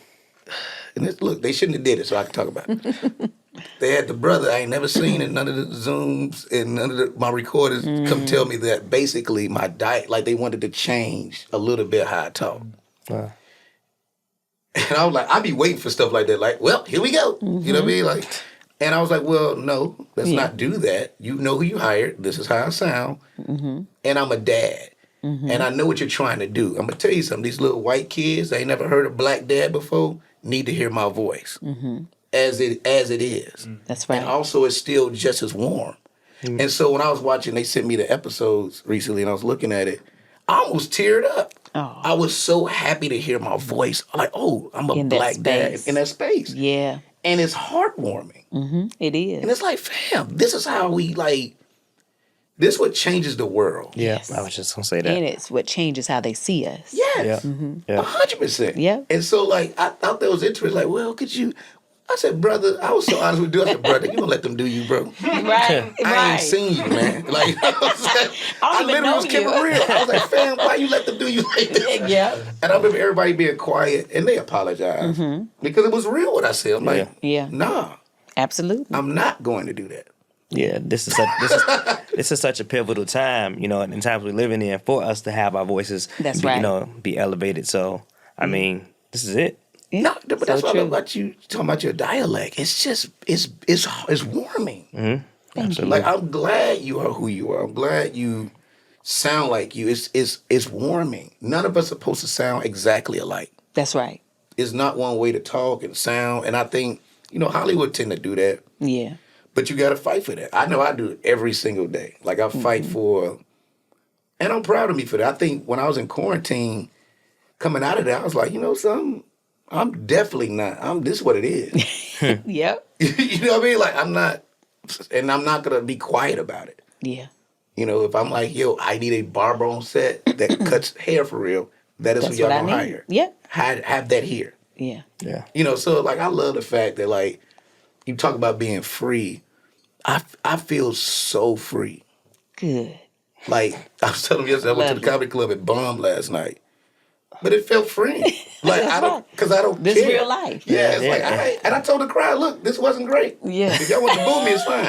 and look, they shouldn't have did it, so I can talk about it. They had the brother I ain't never seen in none of the Zooms and none of my recorders come tell me that basically my diet, like they wanted to change a little bit how I talk. Wow. And I was like, I be waiting for stuff like that. Like, well, here we go. You know what I mean? Like, and I was like, well, no, let's not do that. You know who you hired. This is how I sound. And I'm a dad. And I know what you're trying to do. I'm going to tell you something. These little white kids, they ain't never heard a black dad before, need to hear my voice as it is. That's right. And also, it's still just as warm. And so when I was watching, they sent me the episodes recently, and I was looking at it, I almost teared up. Oh. I was so happy to hear my voice. I'm like, oh, I'm a In that black dad space. in that space. Yeah. And it's heartwarming. It is. And it's like, fam, this is how we this what changes the world. Yeah, Yes. I was just gonna say that. And it's what changes how they see us. Yes. Yeah. 100%. Yeah. And so, like, I thought that was interesting. Like, well, could you? I said, brother, I was so honest with you. I said, brother, you don't let them do you, bro. Right. I ain't seen you, man. Like, I even literally know was keeping you. real. I was like, fam, why you let them do you like this? Yeah. And I remember everybody being quiet, and they apologized. Because it was real what I said. I'm like, Yeah. nah, Absolutely. I'm not going to do that. Yeah, this is such a pivotal time, you know, and the times we're living in for us to have our voices, That's be, right. you know, be elevated. So, I mean, this is it. Yeah. No, but that's So what I love true. about you talking about your dialect. It's just, it's warming. Absolutely. Like, I'm glad you are who you are. I'm glad you sound like you. It's warming. None of us are supposed to sound exactly alike. That's right. It's not one way to talk and sound. And I think, you know, Hollywood tend to do that. Yeah. But you got to fight for that. I know I do it every single day. Like, I fight for, and I'm proud of me for that. I think when I was in quarantine, coming out of that, I was like, you know something? I'm definitely not. This is what it is. Yep. You know what I mean? Like, I'm not going to be quiet about it. Yeah. You know, if I'm like, yo, I need a barber on set that cuts hair for real, that is That's who y'all what I gonna need. hire. Yep. Have that here. Yeah. Yeah. You know, so like I love the fact that like you talk about being free. I feel so free. Good. Like I was telling you yesterday, I went to the comedy club at Bomb last night. But it felt free. Like I don't This care. real life. Yeah, it's like, all right. And I told the crowd, look, this wasn't great. Yeah. If y'all want to boo me, it's fine.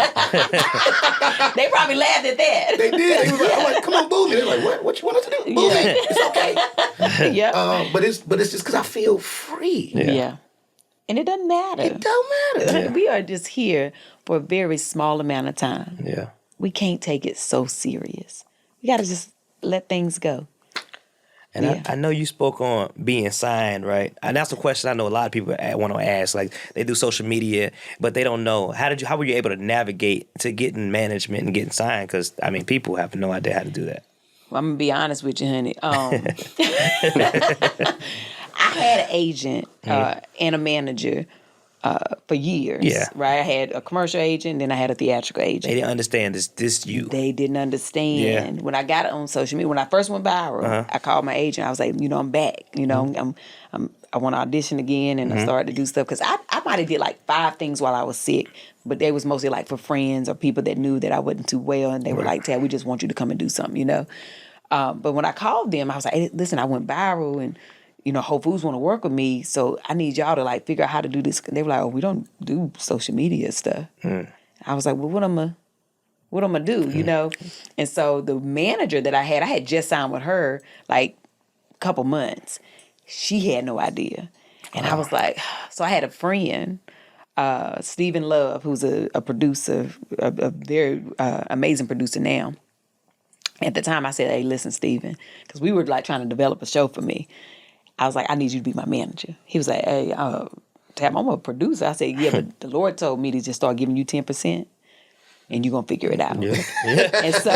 They probably laughed at that. They did. They was like, I'm like, come on, boo me. They're like, what? What you want us to do? Boo me. It's okay. Yeah. But it's just because I feel free. Yeah. And it doesn't matter. It don't matter. We are just here for a very small amount of time. Yeah. We can't take it so serious. We got to just let things go. And Yeah. I know you spoke on being signed, right? And that's a question I know a lot of people want to ask. Like they do social media, but they don't know how were you able to navigate to getting management and getting signed? Because I mean, people have no idea how to do that. Well, I'm gonna be honest with you, honey. I had an agent and a manager for years. Yeah. Right. I had a commercial agent, then I had a theatrical agent. They didn't understand this you. They didn't understand. Yeah. When I got it on social media, when I first went viral, I called my agent. I was like, I'm back. I want to audition again, and I started to do stuff because I might have did like 5 things while I was sick, but they was mostly like for friends or people that knew that I wasn't too well, and they were like, "Tab, we just want you to come and do something," But when I called them, I was like, hey, "Listen, I went viral, and Whole Foods want to work with me, so I need y'all to like figure out how to do this." They were like, "Oh, we don't do social media stuff." I was like, "Well, what I'm gonna do?" And so the manager that I had just signed with her like a couple months. She had no idea. And I was like, so I had a friend, Stephen Love, who's a producer, a very amazing producer now. At the time I said, hey, listen, Stephen, because we were like trying to develop a show for me. I was like, I need you to be my manager. He was like, hey, Tab, I'm a producer. I said, yeah, but the Lord told me to just start giving you 10%. And you're going to figure it out. Yeah. And so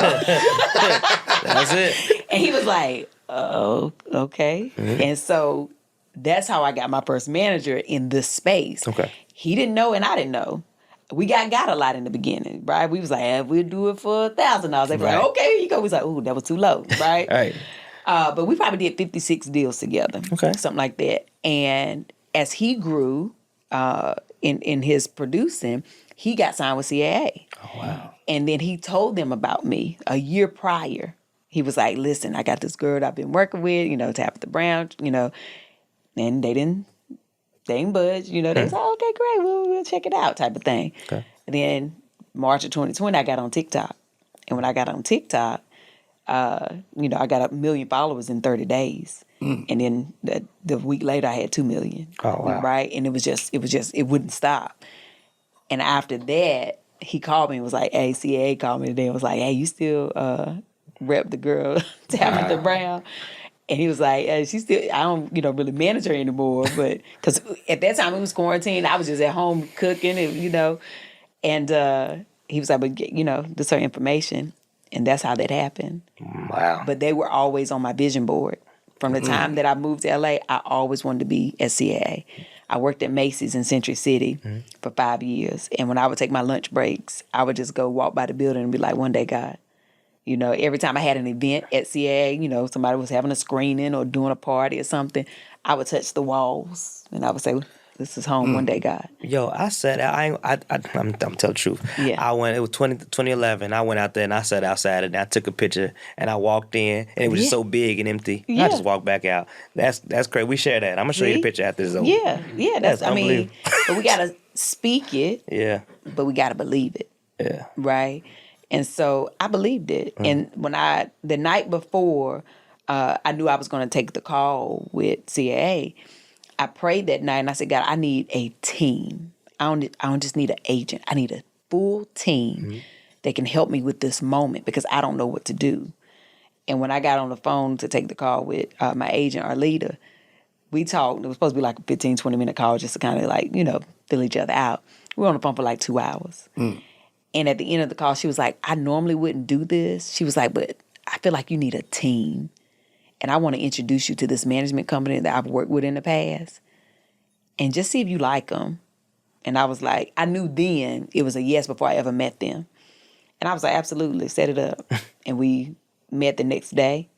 That's it. And he was like, oh, okay. And so that's how I got my first manager in this space. Okay. He didn't know and I didn't know. we got a lot in the beginning, right? We was like, we'll do it for $1,000. They were like, okay, here you go. We was like, ooh, that was too low, right? Right. But we probably did 56 deals together. Okay. Something like that. And as he grew in his producing, he got signed with CAA. Oh, wow. And then he told them about me a year prior. He was like, listen, I got this girl that I've been working with, Tabitha Brown, and they didn't budge, They was like, okay, great, we'll check it out type of thing. Okay. And then March of 2020, I got on TikTok. And when I got on TikTok, I got 1 million followers in 30 days. And then the week later, I had 2 million. Oh, wow. Right? And it wouldn't stop. And after that, he called me and was like, hey, CAA called me today and was like, hey, you still rep the girl, Tabitha Brown? And he was like, she's still, I don't, really manage her anymore. But, because at that time it was quarantine, I was just at home cooking, and, and he was like, but, this her information. And that's how that happened. Wow. But they were always on my vision board. From the time that I moved to LA, I always wanted to be at CAA. I worked at Macy's in Century City for 5 years. And when I would take my lunch breaks, I would just go walk by the building and be like, one day, God. Every time I had an event at CAA, somebody was having a screening or doing a party or something, I would touch the walls and I would say, this is home one day, God. Yo, I said, I'm telling the truth. Yeah. It was 2011. I went out there and I sat outside and I took a picture and I walked in and it was just so big and empty. And I just walked back out. That's crazy. We share that. I'm going to show you the picture after this is over. Yeah. That's unbelievable. But we got to speak it. Yeah. But we got to believe it. Yeah. Right? And so I believed it. And when the night before, I knew I was going to take the call with CAA, I prayed that night and I said, God, I need a team. I don't just need an agent. I need a full team that can help me with this moment because I don't know what to do. And when I got on the phone to take the call with my agent, our leader, we talked. It was supposed to be like a 15, 20-minute call just to kind of like, fill each other out. We were on the phone for like 2 hours. And at the end of the call, she was like, I normally wouldn't do this. She was like, but I feel like you need a team. And I want to introduce you to this management company that I've worked with in the past. And just see if you like them. And I was like, I knew then it was a yes before I ever met them. And I was like, absolutely, set it up. And we met the next day.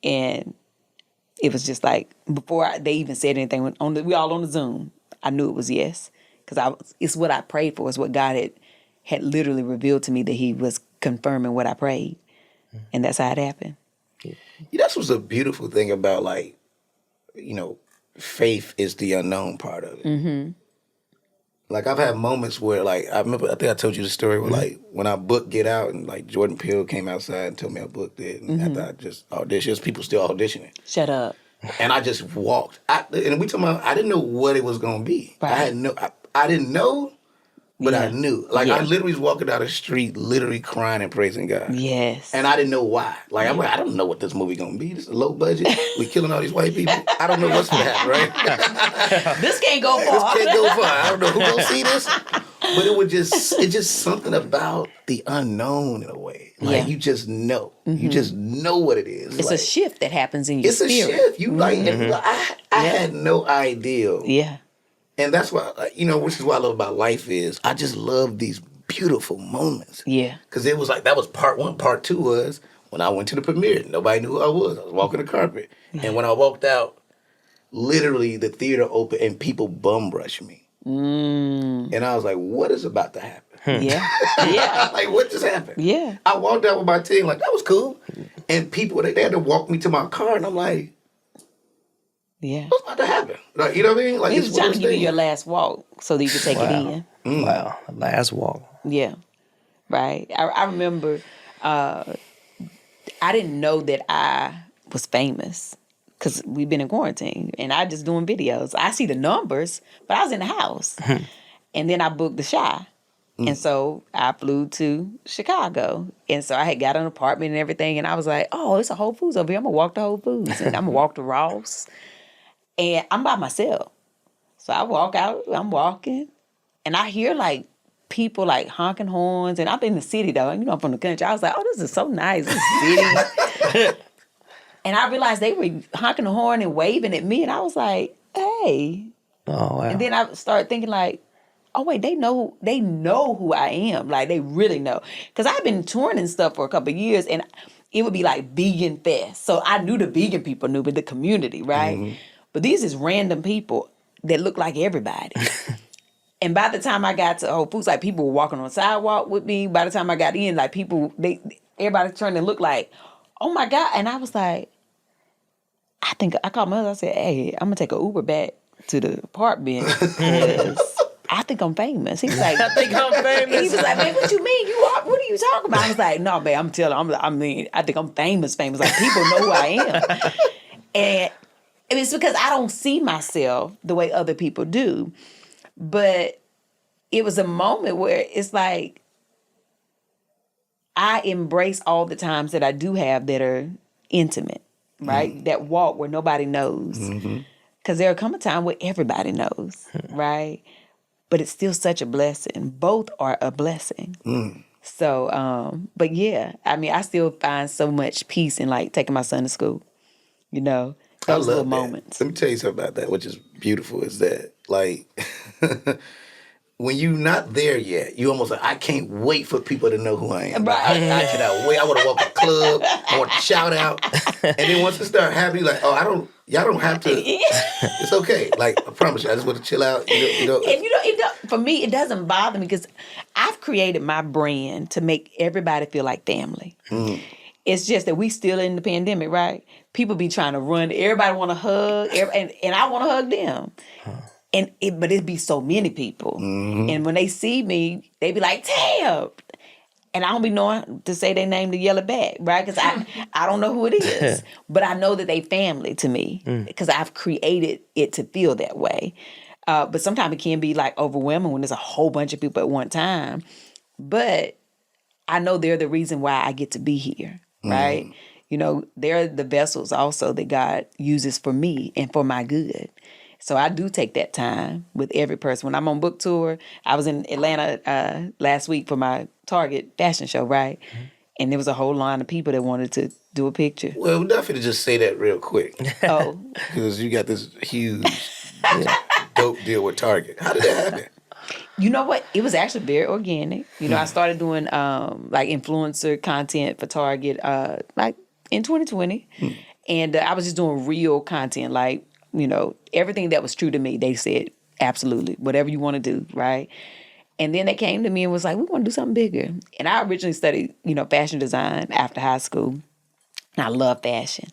And it was just like, before they even said anything, we all on the Zoom, I knew it was yes. Because it's what I prayed for. It's what God had literally revealed to me that he was confirming what I prayed. And that's how it happened. That's what's a beautiful thing about, like, faith is the unknown part of it. Like, I've had moments where, like, I think I told you the story where, like, when I booked Get Out and, like, Jordan Peele came outside and told me I booked it. And after I just auditioned, people still auditioning. Shut up. And I just walked. And we talking about, I didn't know what it was going to be. Right. I didn't know, but I knew. Like, I literally was walking down the street, literally crying and praising God. Yes. And I didn't know why. Like, I'm like, I don't know what this movie gonna be. This is low budget. We killing all these white people. I don't know what's gonna happen, right? This can't go far. This can't go far. I don't know who gonna see this. But it's just something about the unknown in a way. Like, you just know. You just know what it is. It's like, a shift that happens in your spirit. spirit. It's a shift. You like, I had no idea. Yeah. And that's why, which is what I love about life is I just love these beautiful moments. Yeah. Because it was like, that was part one. Part two was when I went to the premiere. Nobody knew who I was. I was walking the carpet. And when I walked out, literally the theater opened and people bum rushed me. And I was like, what is about to happen? Yeah. Yeah. Like, what just happened? Yeah. I walked out with my team like, that was cool. And people, they had to walk me to my car. And I'm like, yeah. what's about to happen? Like, you know what I mean? Like, He it's was one trying of to those give you things. your last walk so that you could take it in. Wow. Last walk. Yeah. Right. I remember I didn't know that I was famous because we've been in quarantine and I just doing videos. I see the numbers, but I was in the house. And then I booked the Shy. And so I flew to Chicago. And so I had got an apartment and everything. And I was like, oh, it's a Whole Foods over here. I'm going to walk to Whole Foods. And I'm going to walk to Ross. And I'm by myself. So I walk out. I'm walking. And I hear like people like honking horns. And I'm in the city though. I'm from the country. I was like, oh, this is so nice. This city. And I realized they were honking the horn and waving at me. And I was like, hey. Oh, wow. And then I started thinking like, oh wait, they know who I am. Like they really know. Because I've been touring and stuff for a couple of years, and it would be like vegan fest. So I knew the vegan people knew, but the community, right? But these is random people that look like everybody. And by the time I got to Whole Foods, like people were walking on the sidewalk with me. By the time I got in, like everybody turned and looked like, oh my God. And I was like, I called my husband. I said, hey, I'm going to take an Uber back to the apartment because I think I'm famous. He was like, I think I'm famous. He was like, man, what you mean? You are? What are you talking about? I was like, no, man, I think I'm famous. Like people know who I am. And it's because I don't see myself the way other people do. But it was a moment where it's like I embrace all the times that I do have that are intimate, right? That walk where nobody knows. Because there'll come a time where everybody knows, right? But it's still such a blessing. Both are a blessing. So, but yeah, I mean, I still find so much peace in like taking my son to school, you know? Those little moments. Let me tell you something about that, which is beautiful, is that, like, when you're not there yet, you almost like, I can't wait for people to know who I am. Right. I cannot wait. I want to walk a club. I want to shout out. And then once it start happening, like, y'all don't have to. It's okay. Like, I promise you, I just want to chill out. And for me, it doesn't bother me because I've created my brand to make everybody feel like family. It's just that we still in the pandemic, right? People be trying to run. Everybody want to hug, and I want to hug them. But it'd be so many people. And when they see me, they be like, Tab. And I don't be knowing to say their name to yell it back, right? Because I don't know who it is. But I know that they family to me because I've created it to feel that way. But sometimes it can be like overwhelming when there's a whole bunch of people at one time. But I know they're the reason why I get to be here, right? You know, they're the vessels also that God uses for me and for my good. So I do take that time with every person. When I'm on book tour, I was in Atlanta last week for my Target fashion show, right? And there was a whole line of people that wanted to do a picture. Well, we're not finna just say that real quick. Oh. Because you got this huge, dope deal with Target. How did that happen? You know what? It was actually very organic. You know, I started doing like influencer content for Target like in 2020. And I was just doing real content, like, you know, everything that was true to me, they said, absolutely, whatever you want to do, right? And then they came to me and was like, we want to do something bigger. And I originally studied, you know, fashion design after high school. And I love fashion.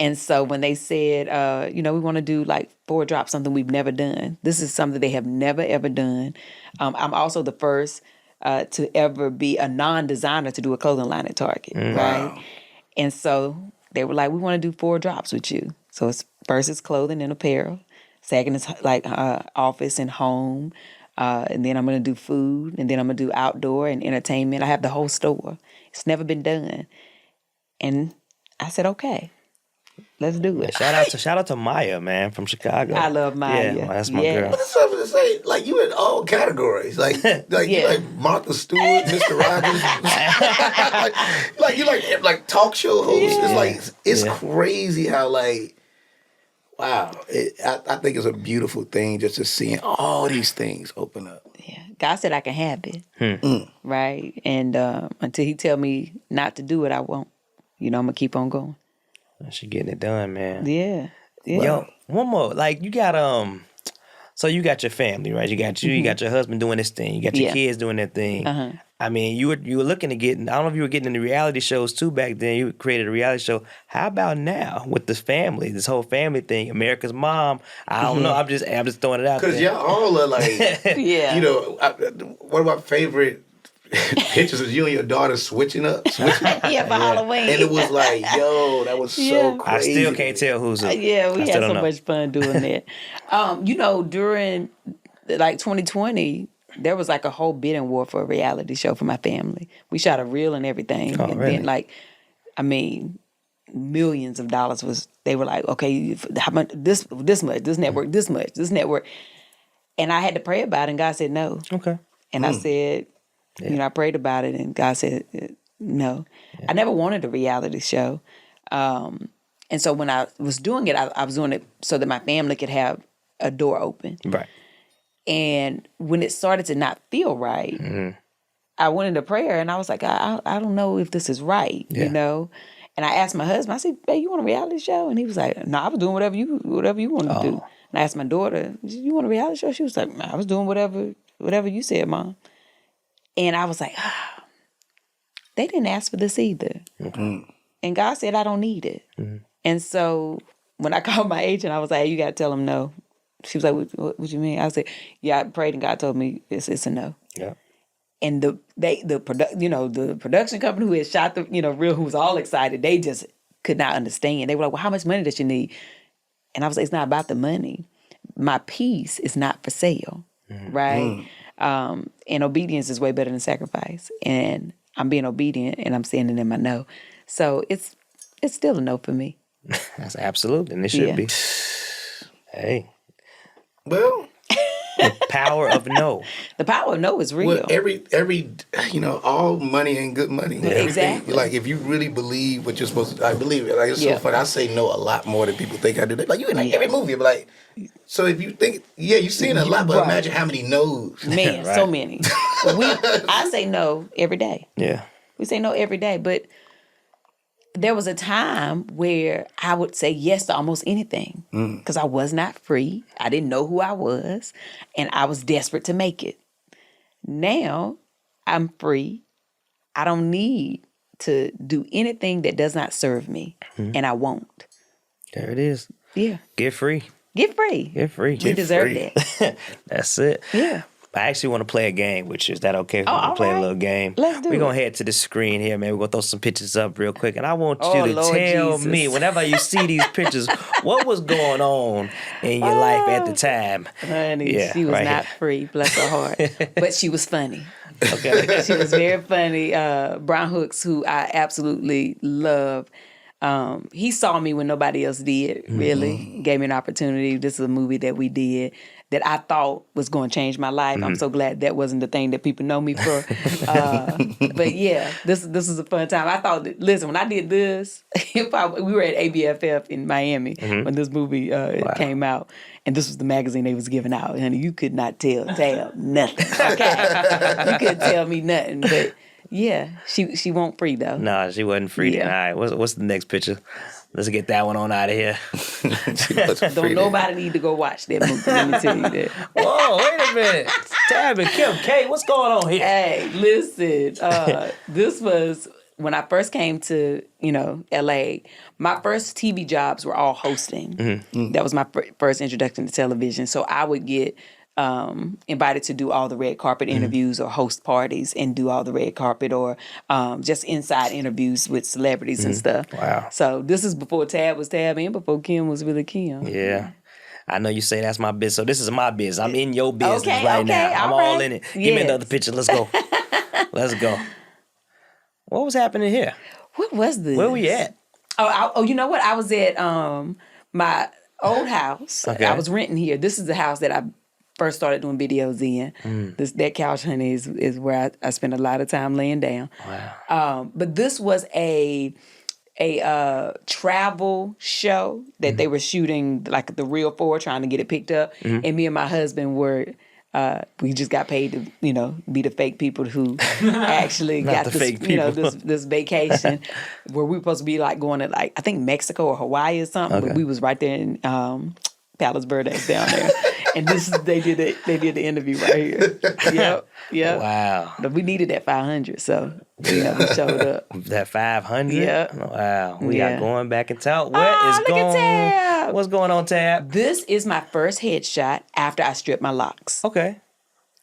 And so when they said, you know, we want to do like 4 drops, something we've never done. This is something they have never, ever done. I'm also the first to ever be a non-designer to do a clothing line at Target, right? And so they were like, we want to do 4 drops with you. So first it's clothing and apparel. Second is like office and home. And then I'm going to do food. And then I'm going to do outdoor and entertainment. I have the whole store. It's never been done. And I said, okay, let's do it. Shout out to Maya, man, from Chicago. I love Maya. Yeah, that's my girl. That's something to say. Like, you in all categories. Like you like Martha Stewart, Mr. Rogers. like you like talk show host. Yeah. It's like it's crazy how like. Wow, I think it's a beautiful thing just to see all these things open up. Yeah, God said I can have it, right? And until He tell me not to do it, I won't. You know, I'm gonna keep on going. She getting it done, man. Yeah. Yo, one more. Like you got so you got your family, right? You got you got your husband doing this thing. You got your kids doing their thing. I mean, you were looking to get. I don't know if you were getting into reality shows too back then. You created a reality show. How about now with this family, this whole family thing? America's Mom. I don't know. I'm just throwing it out there. Because y'all all are like, you know, one of my favorite pictures of you and your daughter switching up. For Halloween. And it was like, yo, that was so crazy. I still can't tell who's who. We had so much fun doing that. You know, during like 2020. There was like a whole bidding war for a reality show for my family. We shot a reel and everything. Oh, and really? then like, I mean, millions of dollars was, they were like, okay, how much, this much, this network, this much, this network. And I had to pray about it and God said no. Okay. And I said, you know, I prayed about it and God said no. I never wanted a reality show. And so when I was doing it, I was doing it so that my family could have a door open. Right. And when it started to not feel right, I went into prayer and I was like, I don't know if this is right, you know? And I asked my husband, I said, babe, you want a reality show? And he was like, no, I was doing whatever you wanted to do. And I asked my daughter, you want a reality show? She was like, I was doing whatever you said, Mom. And I was like, they didn't ask for this either. And God said, I don't need it. And so when I called my agent, I was like, hey, you got to tell them no. She was like, what you mean? I said, yeah, I prayed and God told me it's a no. Yeah. And the production company who had shot the, reel, who was all excited, they just could not understand. They were like, well, how much money does she need? And I was like, it's not about the money. My peace is not for sale, right? And obedience is way better than sacrifice. And I'm being obedient and I'm standing in my no. So it's still a no for me. That's absolutely, and it should be. Hey. Well, the power of no. The power of no is real. Well, every all money ain't good money. Yeah, exactly. Like if you really believe what you're supposed to, I believe it. Like it's so funny. I say no a lot more than people think I do. They're like, you in every movie. But like, so if you think, you've seen a lot, but imagine how many no's. Man, so many. I say no every day. Yeah. We say no every day, but there was a time where I would say yes to almost anything because I was not free. I didn't know who I was, and I was desperate to make it. Now, I'm free. I don't need to do anything that does not serve me, and I won't. There it is. Yeah. Get free. Get free. Get free. We deserve that. That's it. Yeah. I actually want to play a game with you. Is that okay if we play a little game? Let's do it. We're going to head to the screen here, man. We're going to throw some pictures up real quick. And I want you to Lord tell Jesus. me, whenever you see these pictures, what was going on in your life at the time? Honey, she was not free, bless her heart. But she was funny. Okay. She was very funny. Brown Hooks, who I absolutely love. He saw me when nobody else did, really. Gave me an opportunity. This is a movie that we did that I thought was going to change my life. I'm so glad that wasn't the thing that people know me for. But yeah, this is a fun time. I thought, listen, when I did this, we were at ABFF in Miami when this movie came out. And this was the magazine they was giving out. Honey, you could not tell nothing. Okay? You couldn't tell me nothing. But yeah, she won't free though. No, she wasn't free. Yeah. All right, what's the next picture? Let's get that one on out of here. Don't nobody need to go watch that movie. Let me tell you that. Whoa, wait a minute. Tab and Kim K, what's going on here? Hey, listen. This was when I first came to, LA. My first TV jobs were all hosting. That was my first introduction to television. So I would get invited to do all the red carpet interviews or host parties and do all the red carpet or just inside interviews with celebrities and stuff. Wow. So this is before Tab was Tab and before Kim was really Kim. Yeah. I know you say that's my business, so this is my business. I'm in your business right now. I'm all in it. Yes. Give me another picture. Let's go. Let's go. What was happening here? What was this? Where we at? Oh, you know what? I was at my old house. Okay. I was renting here. This is the house that I first started doing videos in. That couch, honey, is where I spent a lot of time laying down. Wow. But this was a travel show that they were shooting, like the reel for, trying to get it picked up. And me and my husband were, we just got paid to, be the fake people who actually got this, this vacation where we were supposed to be like going to I think Mexico or Hawaii or something. Okay. But we was right there in Palos Verdes down there. And they did the interview right here. Yep. Wow. But we needed that 500, so we showed up. That 500? Yeah. Wow. We got going back in town. What's going on, Tab? This is my first headshot after I stripped my locks. Okay.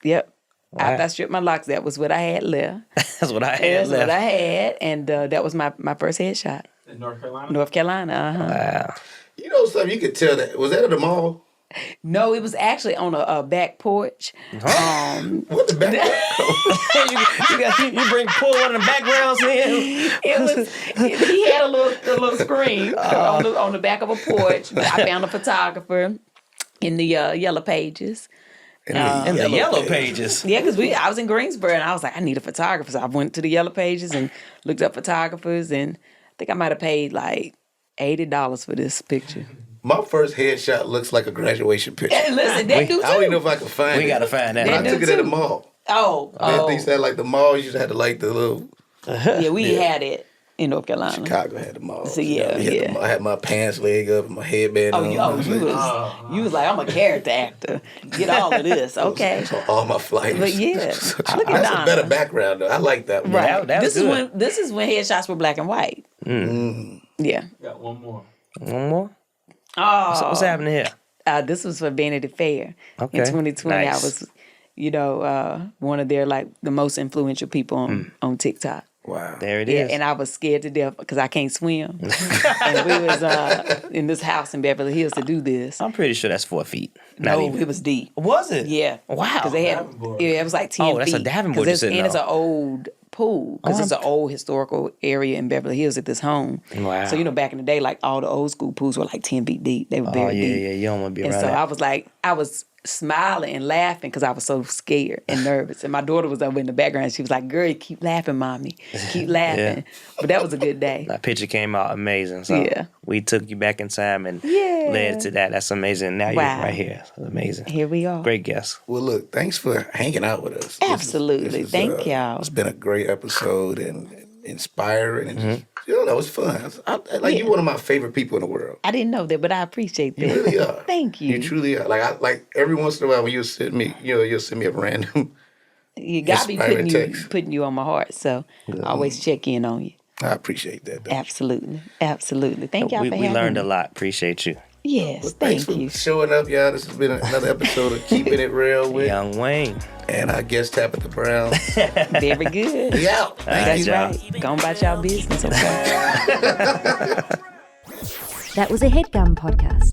Yep. Wow. After I stripped my locks, that was what I had left. That's what I had left. What I had, and that was my first headshot. In North Carolina? North Carolina, uh-huh. Wow. You know something? You could tell that. Was that at the mall? No, it was actually on a back porch. What the back? you pull one of the backgrounds in. He had a little screen on the back of a porch. But I found a photographer in the Yellow Pages. In the Yellow Pages. Yeah, because I was in Greensboro and I was like, I need a photographer. So I went to the Yellow Pages and looked up photographers, and I think I might have paid like $80 for this picture. My first headshot looks like a graduation picture. Hey, listen, that do too. I don't even know if I can find it. We gotta find that. But I They took do it at the too. mall. Oh. They said like the mall, you just had to like the little. Yeah, we had it in North Carolina. Chicago had the mall. So, yeah, I had my pants leg up and my headband on. You was like, I'm a character actor. Get all of this, okay? So all my flights. But yeah, look at That's Donna. a better background though. I like that one. Right. That was good. This is when headshots were black and white. Yeah. Got one more. One more? Oh, So what's happening here? this was for Vanity Fair Okay. in 2020. Nice. I was, one of their like the most influential people on TikTok. Wow. There it Yeah, is. and I was scared to death because I can't swim. And we was in this house in Beverly Hills to do this. I'm pretty sure that's 4 feet. Not No, even. it was deep. Was it? Yeah. Wow. Because they had, it was like 10 Oh, that's a feet. Davenport 'Cause you're it's, sitting and it's on. an old pool because it's an old historical area in Beverly Hills at this home. Wow. So, back in the day, like all the old school pools were like 10 feet deep. They were Oh, very yeah, deep. yeah. You don't want to be And around so that. I was smiling and laughing because I was so scared and nervous. And my daughter was over in the background. She was like, girl, keep laughing, mommy. Keep laughing. But that was a good day. That picture came out amazing. So Yeah. we took you back in time and Yeah. led to that. That's amazing. Now Wow. you're right here. It's amazing. Here we are. Great guest. Well, look, thanks for hanging out with us. Absolutely. Thank y'all. It's been a great episode and inspiring, and just, it was fun. You're one of my favorite people in the world. I didn't know that, but I appreciate that. You really are. Thank you. You truly are. Like every once in a while when you send me, you'll send me a random. You got to be inspiring text. putting you on my heart. So I always check in on you. I appreciate that. Though. Absolutely. Absolutely. Thank y'all We for having learned me. a lot. Appreciate you. Yes, Thanks thank for you. showing up, y'all. This has been another episode of Keeping It Real with Young Wayne. and our guest Tabitha Brown. Very good. We out. That's y'all. right. Go about y'all business, okay? That was a Headgum podcast.